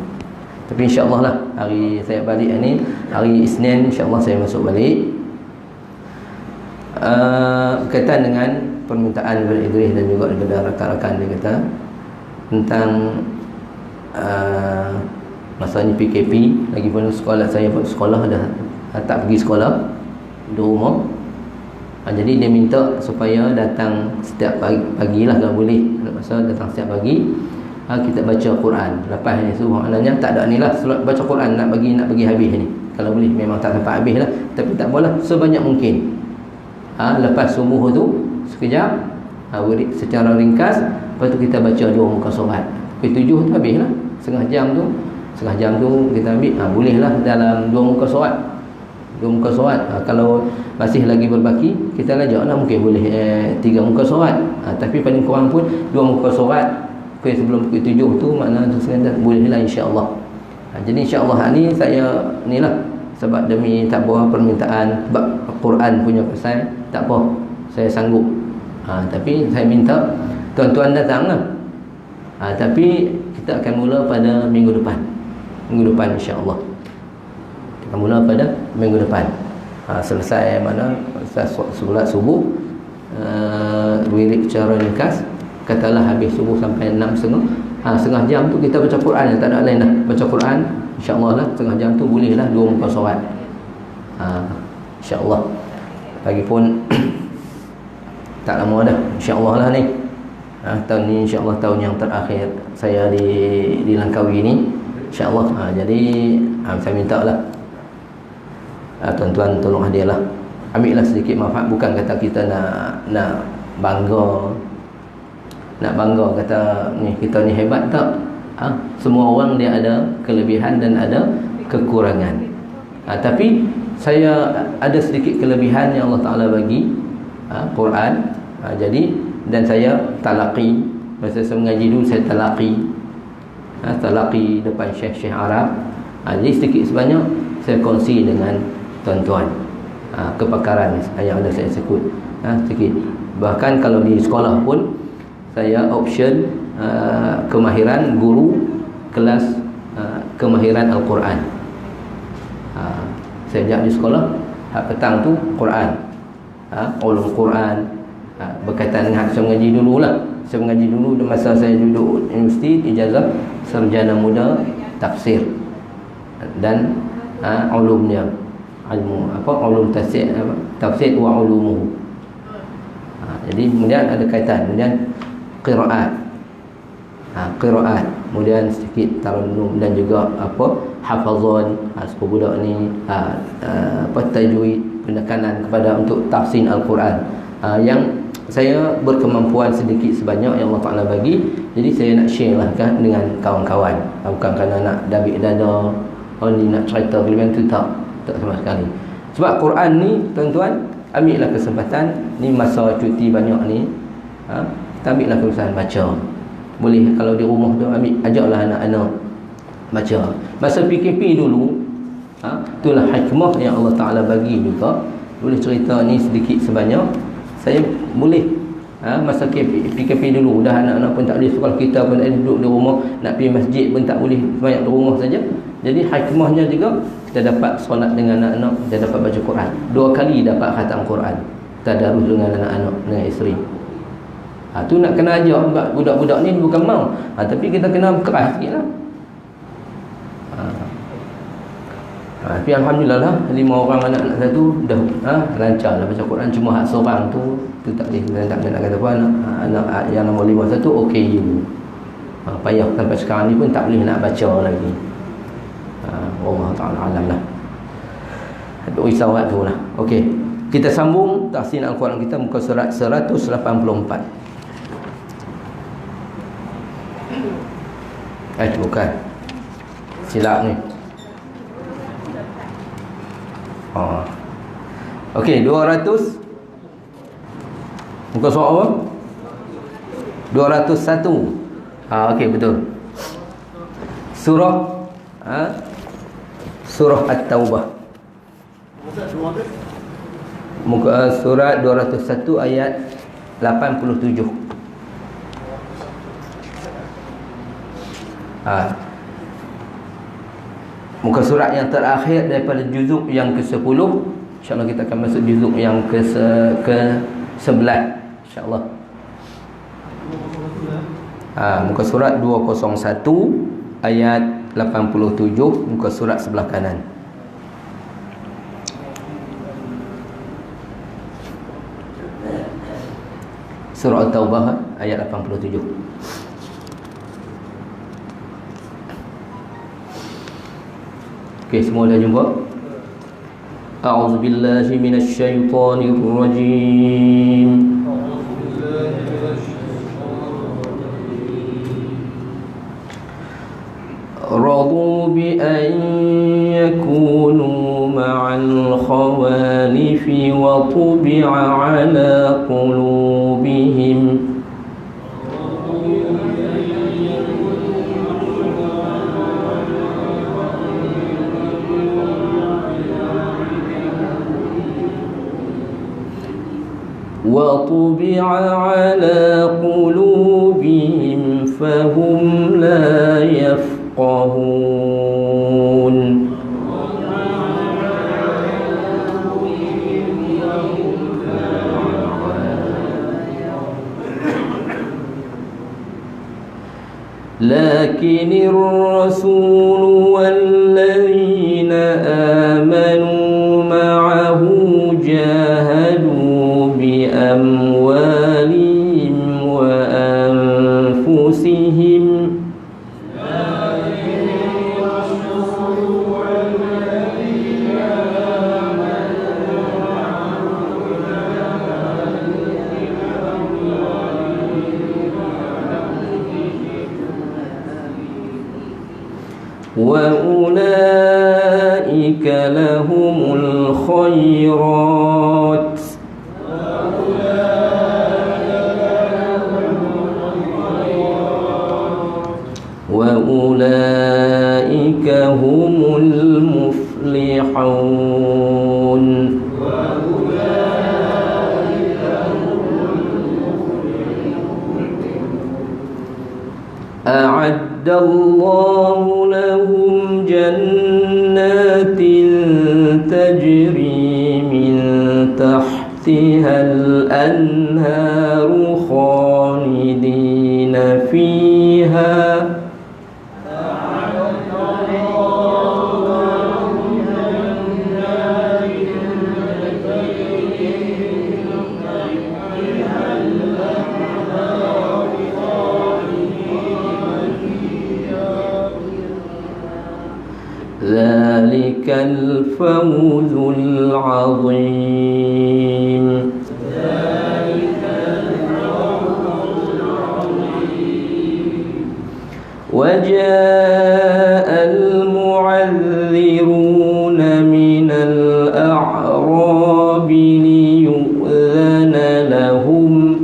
Tapi insya-Allah lah hari saya balik ni, hari Isnin insya-Allah saya masuk balik. Berkaitan dengan permintaan daripada Idris dan juga daripada rakan-rakan dia kata tentang masa ni PKP, lagipun sekolah saya pun sekolah dah tak pergi sekolah di rumah. Jadi dia minta supaya datang setiap pagi lah kalau boleh, masa datang setiap pagi kita baca Quran. Lepas ni subhanallah tak ada ni lah baca Quran nak bagi habis ni. Kalau boleh memang tak sampai habis lah, tapi tak apalah, sebanyak mungkin. Lepas subuh tu sekejap wirid secara ringkas, lepas tu kita baca 2 muka surat. Pukul 7 tu habis lah, setengah jam tu kita ambil, boleh lah dalam 2 muka surat. 2 muka surat. Kalau masih lagi berbaki, kita lajak lah, mungkin boleh 3 muka surat. Tapi paling kurang pun 2 muka surat sebelum pukul 7 tu, makna tu sekadar boleh lah insya-Allah. Jadi insya-Allah ni saya ni lah, sebab demi tak buah permintaan bab Quran punya pasal, tak apa, saya sanggup. Tapi saya minta tuan-tuan datang lah. Tapi kita akan mula pada minggu depan insya-Allah. Kita mula pada minggu depan. Selesai mana solat subuh, wirid secara ringkas, katalah habis subuh sampai 6.30, setengah jam tu kita baca Quran, tak ada lain dah, baca Quran insya-Allah lah. Setengah jam tu boleh lah 2 muka surat, insya-Allah. Lagipun tak lama dah insya-Allah lah ni. Tahun ni insya-Allah tahun yang terakhir saya di Langkawi ni insya-Allah. Jadi saya minta lah tuan-tuan tolong hadir lah, ambil lah sedikit manfaat. Bukan kata kita nak bangga kata ni kita ni hebat, tak. Semua orang dia ada kelebihan dan ada kekurangan. Tapi saya ada sedikit kelebihan yang Allah Ta'ala bagi, Quran. Jadi dan saya talaqi, masa saya mengaji dulu saya talaqi depan syekh-syekh Arab. Jadi sedikit sebanyak saya kongsi dengan tuan-tuan kepakaran yang ada saya sebut sedikit. Bahkan kalau di sekolah pun saya option kemahiran guru kelas kemahiran Al-Quran. Saya ajak di sekolah petang tu Quran, ulum Quran, berkaitan dengan saya mengaji dulu lah. Saya mengaji dulu masa saya duduk universiti, ijazah sarjana muda tafsir dan ulumnya, ulum tafsir wa ulumuhu. Jadi kemudian ada kaitan, kemudian qiraat, kemudian sedikit tarannum dan juga hafazan, sepuluh budak ni tajwid, penekanan kepada untuk tahsin Al-Quran. Yang saya berkemampuan sedikit sebanyak yang Allah Ta'ala bagi, jadi saya nak share lah kan dengan kawan-kawan. Bukan kerana nak dabik dada, ni nak cerita kelebihan tu, tak sama sekali. Sebab Quran ni tuan-tuan, ambillah kesempatan ni, masa cuti banyak ni, kita ambillah kesempatan baca. Boleh kalau di rumah tu ambil, ajaklah anak-anak baca. Masa PKP dulu, itulah hikmah yang Allah Ta'ala bagi juga. Boleh cerita ni sedikit sebanyak. Saya boleh masa PKP dulu, dah anak-anak pun tak boleh sekolah, kita pun tak duduk di rumah, nak pergi masjid pun tak boleh, banyak di rumah saja. Jadi hikmahnya juga kita dapat solat dengan anak-anak, kita dapat baca Quran. 2 kali dapat khatam Quran, tadarus dengan anak-anak, dengan isteri. Tu nak kena ajar budak-budak ni, bukan mau, tapi kita kena keras sikit lah. Tapi alhamdulillah lah, 5 orang anak satu dah lancar lah baca Quran. Cuma hak seorang tu tak boleh, tak nak kata apa, anak yang nombor 5 satu okey dulu, payah sampai sekarang ni pun tak boleh nak baca lagi. Allah Ta'ala alam lah, tak risau tu lah. Okey, kita sambung tahsin Al-Quran kita, muka surat 184. Bukan, silap ni. Okey, 200 muka surat apa? 201. Okey, betul. Surah Surah At-Taubah. Muka surat 201 ayat 87. Muka surat yang terakhir daripada juzuk yang ke-10. InsyaAllah kita akan masuk juzuk yang ke-11 InsyaAllah. Muka surat 201 ayat 87, muka surat sebelah kanan. Surah At-Taubah ayat 87. Okey, semua dah jumpa? A'udzubillahi minasyaitonir rajim. رضوا بأن يكونوا مع الخوالف وطبع على قلوبهم وطبع على قلوبهم فهم لا يفقهون. لكن الرسول والذين آمنوا معه جاهدوا بأموالهم وأنفسهم وأولئك لهم الخيرات وأولئك هم المفلحون. أعد الله لهم جنات تجري من تحتها الأنهار خالدين فيها ذلك الفوز العظيم. وجاء المعذرون من الأعراب ليؤذن لهم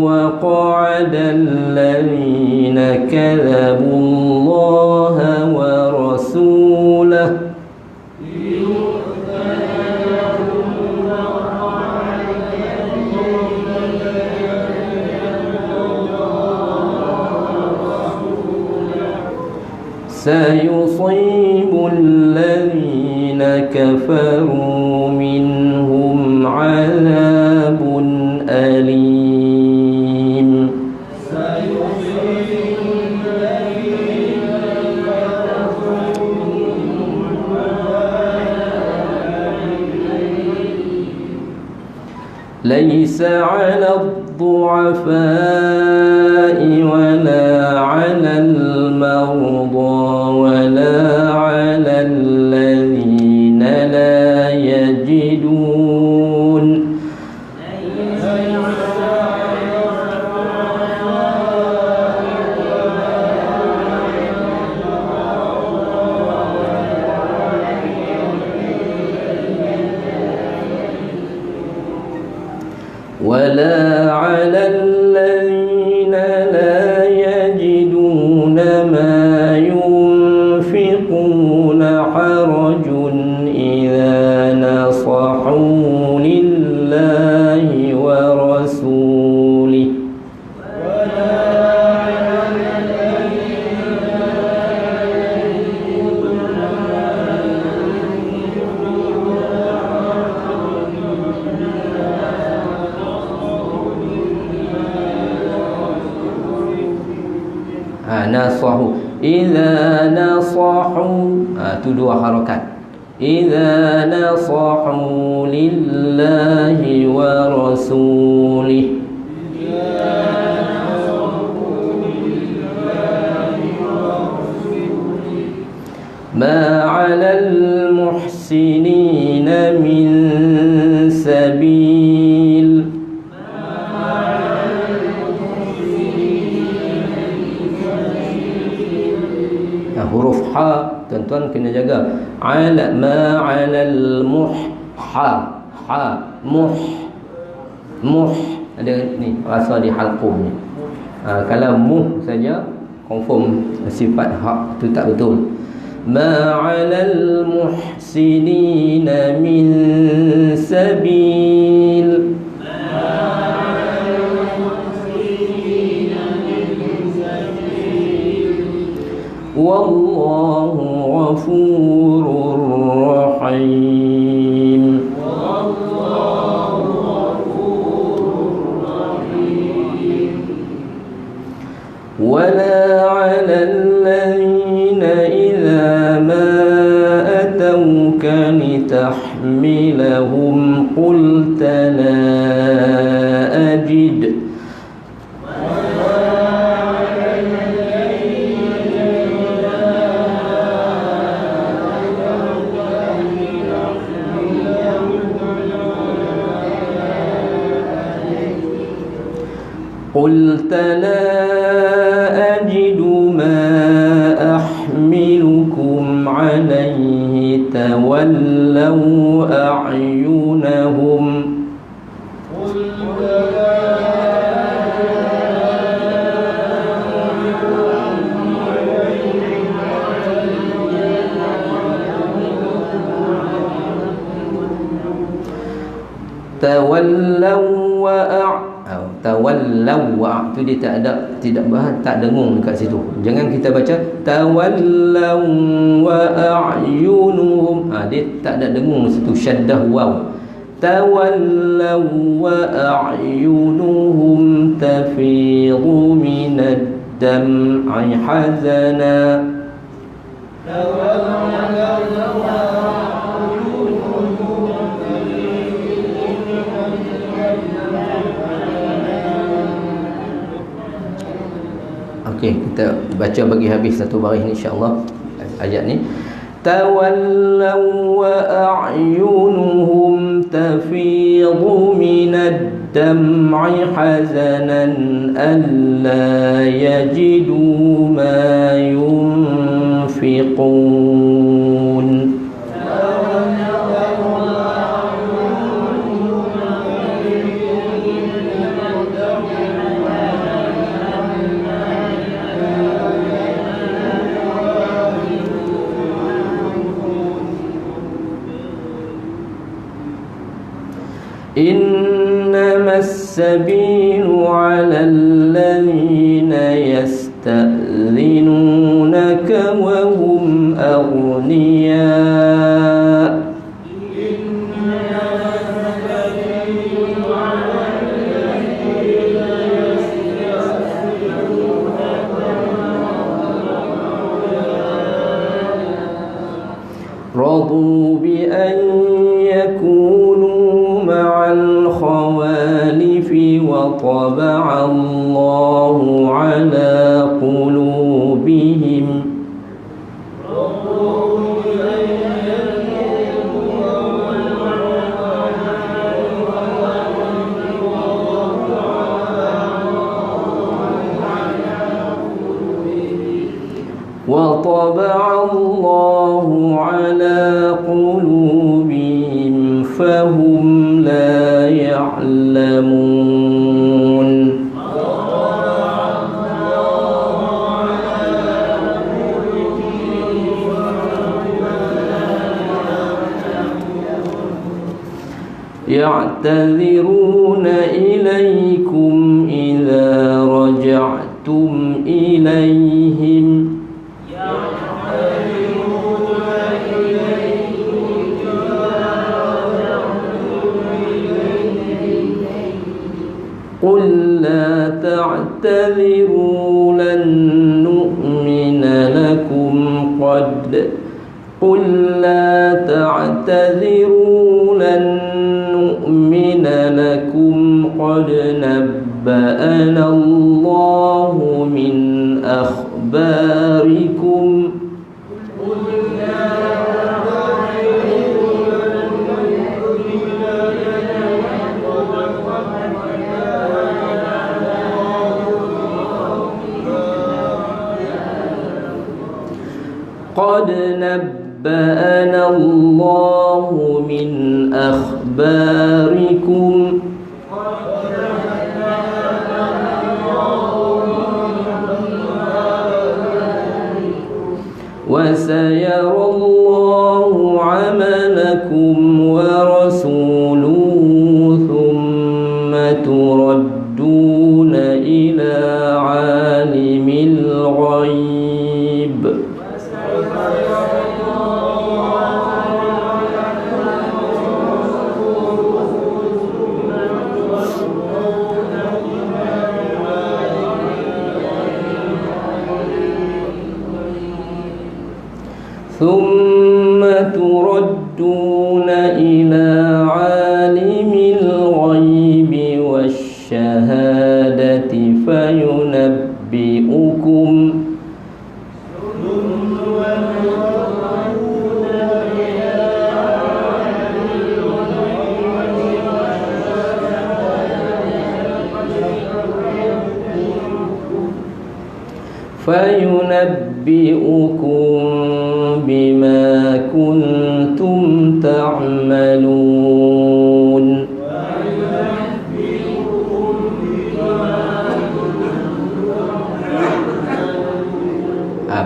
وقعد الذين كذبوا الله ورسوله سيصيب الذين كفروا منهم عذاب أليم. ليس على الضعفاء ولا على المرضى ولا على الذين لا يجدون ما ينفقون lillahi wa rasulih. Nasahu, idza nasahu, tu dua harakat. Idza nasahu lillahi wa rasulih. Ma 'alal muhsinina min sabil. Huruf ha tuan-tuan kena jaga. Ala ma 'alal muh ada ni rasa di halqum ni. Kalau muh saja confirm sifat hak tu tak betul. Ma 'alal muhsinina min sabil. Wallahu ghafurur rahim. Wala 'alal ladzina idza ma atawka litahmilahum qulta la ajid. قلت لا أجد ما أحملكم عليه تولوا أعينهم tawallaw wa tu dia tidak dengung dekat situ. Jangan kita baca tawallaw wa a'yunuhum, dia tak ada dengung situ, syaddah waw. Tawallaw wa a'yunuhum tafidu minad dam'i hazana. Okey, kita baca bagi habis satu baris ni insya-Allah ayat ni. Tawallaw wa a'yunuhum tafidu minad dam'i hazanan alla yajidu ma yunfiqun. إنما السبيل على الذين يستأذنونك وهم أغنياء. رضوا بأن يكونوا مع الخوالف وطبع الله على قلوبهم. وطبع الله على قلوبهم فهم لا يعلمون. يعتذرون إليكم إذا رجعتم إليهم قل لا تعتذروا لن نؤمن لكم قل لا تعتذروا لن نؤمن لكم قد نبأنا الله من أخباركم قد نبأنا الله من أخباركم وسيرى الله عملكم ورسوله ثم تردون إلى عالم الغيب ثم تردون إلى عالم الغيب والشهادة فينبئكم بما كنتم تعملون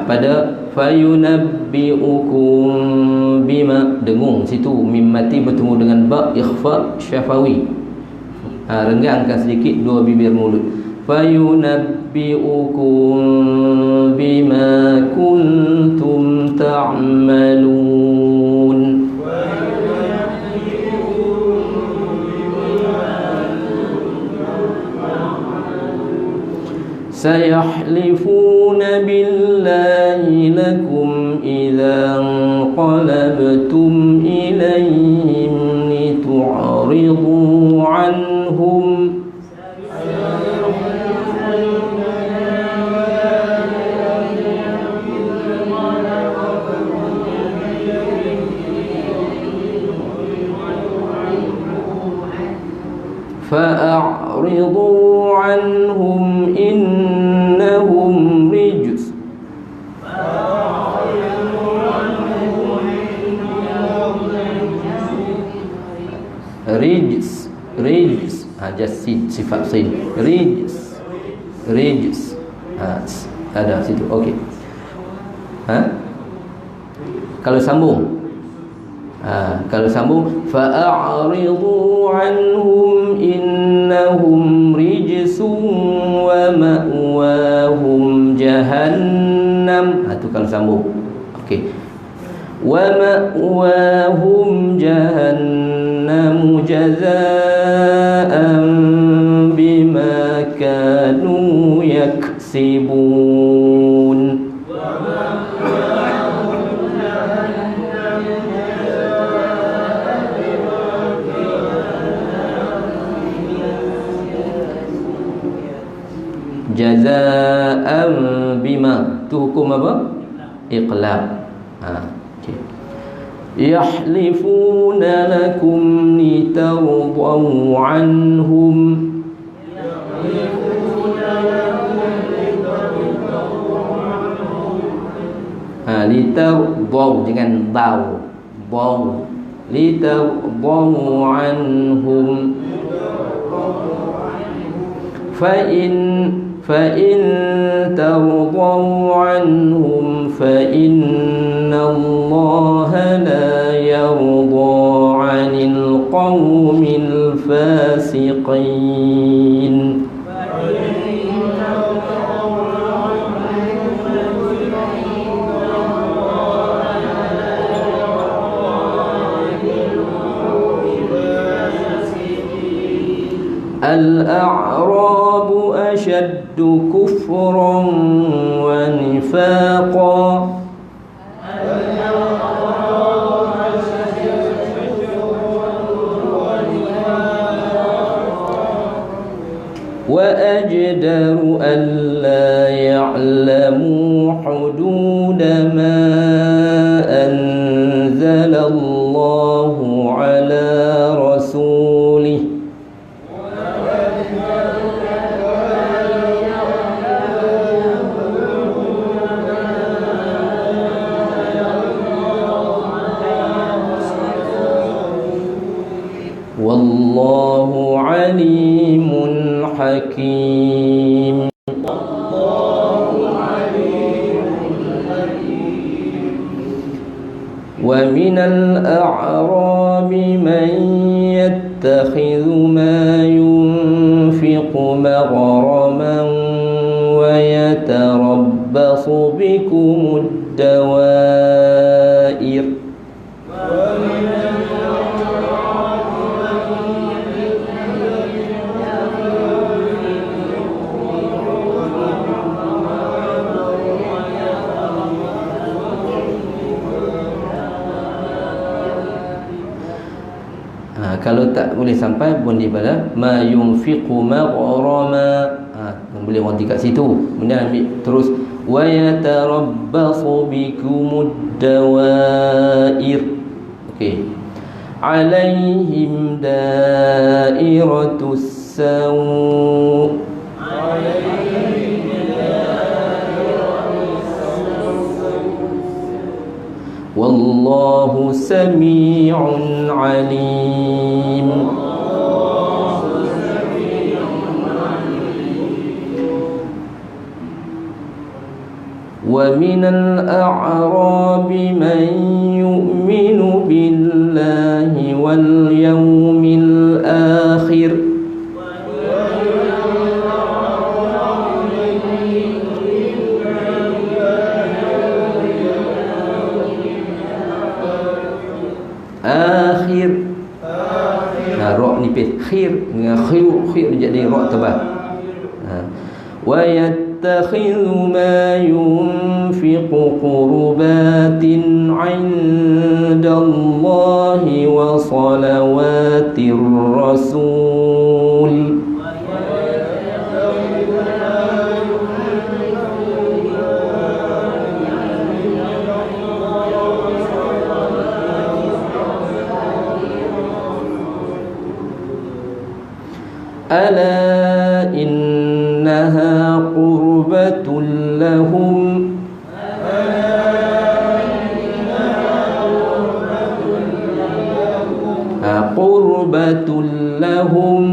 pada fayunabbi'ukum bima, dengung situ mim mati bertemu dengan ba ikhfa syafawi, renggangkan sedikit dua bibir mulut. fayunabbi'ukum bima kuntum ta'malun سيحلفون بالله لكم إذا انقلبتم إليهم لتعرضوا عنهم فأعرضوا عنهم إنهم رجس رجس جسد sifat sin rijs ada situ. Okey, kalau sambung fa'a'ridu anhum innahum rijsun wa ma'wahum jahannam. Itu kalau sambung. Okey, wa ma'wahum jahannam jazaa'an bima kanu yaksibun. Jazaan bima, tu hukum apa? Iqlab. Okay. Yahlifuna lakum litardaw anhum. Litardaw dengan daw, litardaw anhum. فإن ترضوا عنهم فإن الله لا يرضى عن القوم الفاسقين الأعراب أشد كفرا ونفاقا وأجدر ألا يعلموا حدود ما أنزل الله على رسوله والله عليم حكيم ومن الأعراب من يتخذ ما ينفق مغرما ويتربص بكم الدوائر kalau tak boleh sampai pun di pada ma yunfiqu maghrama, boleh berhenti kat situ, kemudian ambil terus wa yatarabbasu bikumud dawair. Okey, alaihim dairatus saw, wallahu sami'un alim. ومن الأعراب من يؤمن بالله واليوم الآخر akhir. Ra nipis khir dengan khir jadi ra tebal. Wa yattakhidhu ma yunfiqu qurbatin 'inda Allahi wa salawatir rasul. ألا إنها قربة لهم قربة لهم.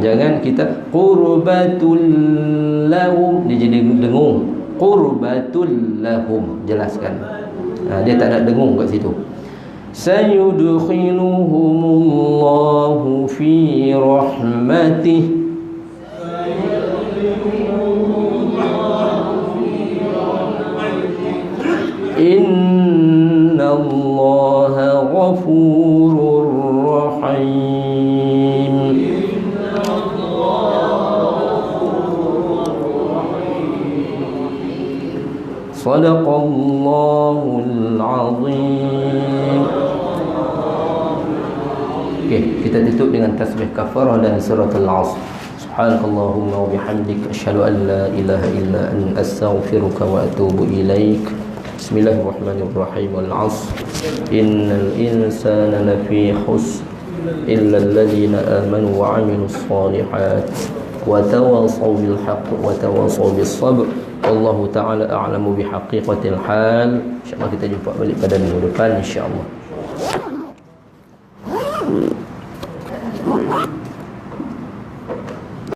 Jangan kita qurbatul lahum, dia jadi dengung. Qurbatul lahum, jelaskan. Dia tak ada dengung kat situ. Sayudkhiluhumullahu fi rahmatih, innallaha ghafurur rahim. Sadaqallahul azim. Okey, kita tutup dengan tasbih kafarah dan suratul Asr. Subhanakallahumma wa bihamdika asyhadu an la ilaha illa anta astaghfiruka wa atubu ilaik. Bismillahirrahmanirrahim. Wal 'asr innal insana lafi khusr illa alladhina amanu wa 'amilus shalihat wa tawassaw bil haqq wa tawassaw bis sabr. Wallahu ta'ala a'lamu bihaqiqatil hal. InsyaAllah kita jumpa balik pada minggu depan insyaAllah.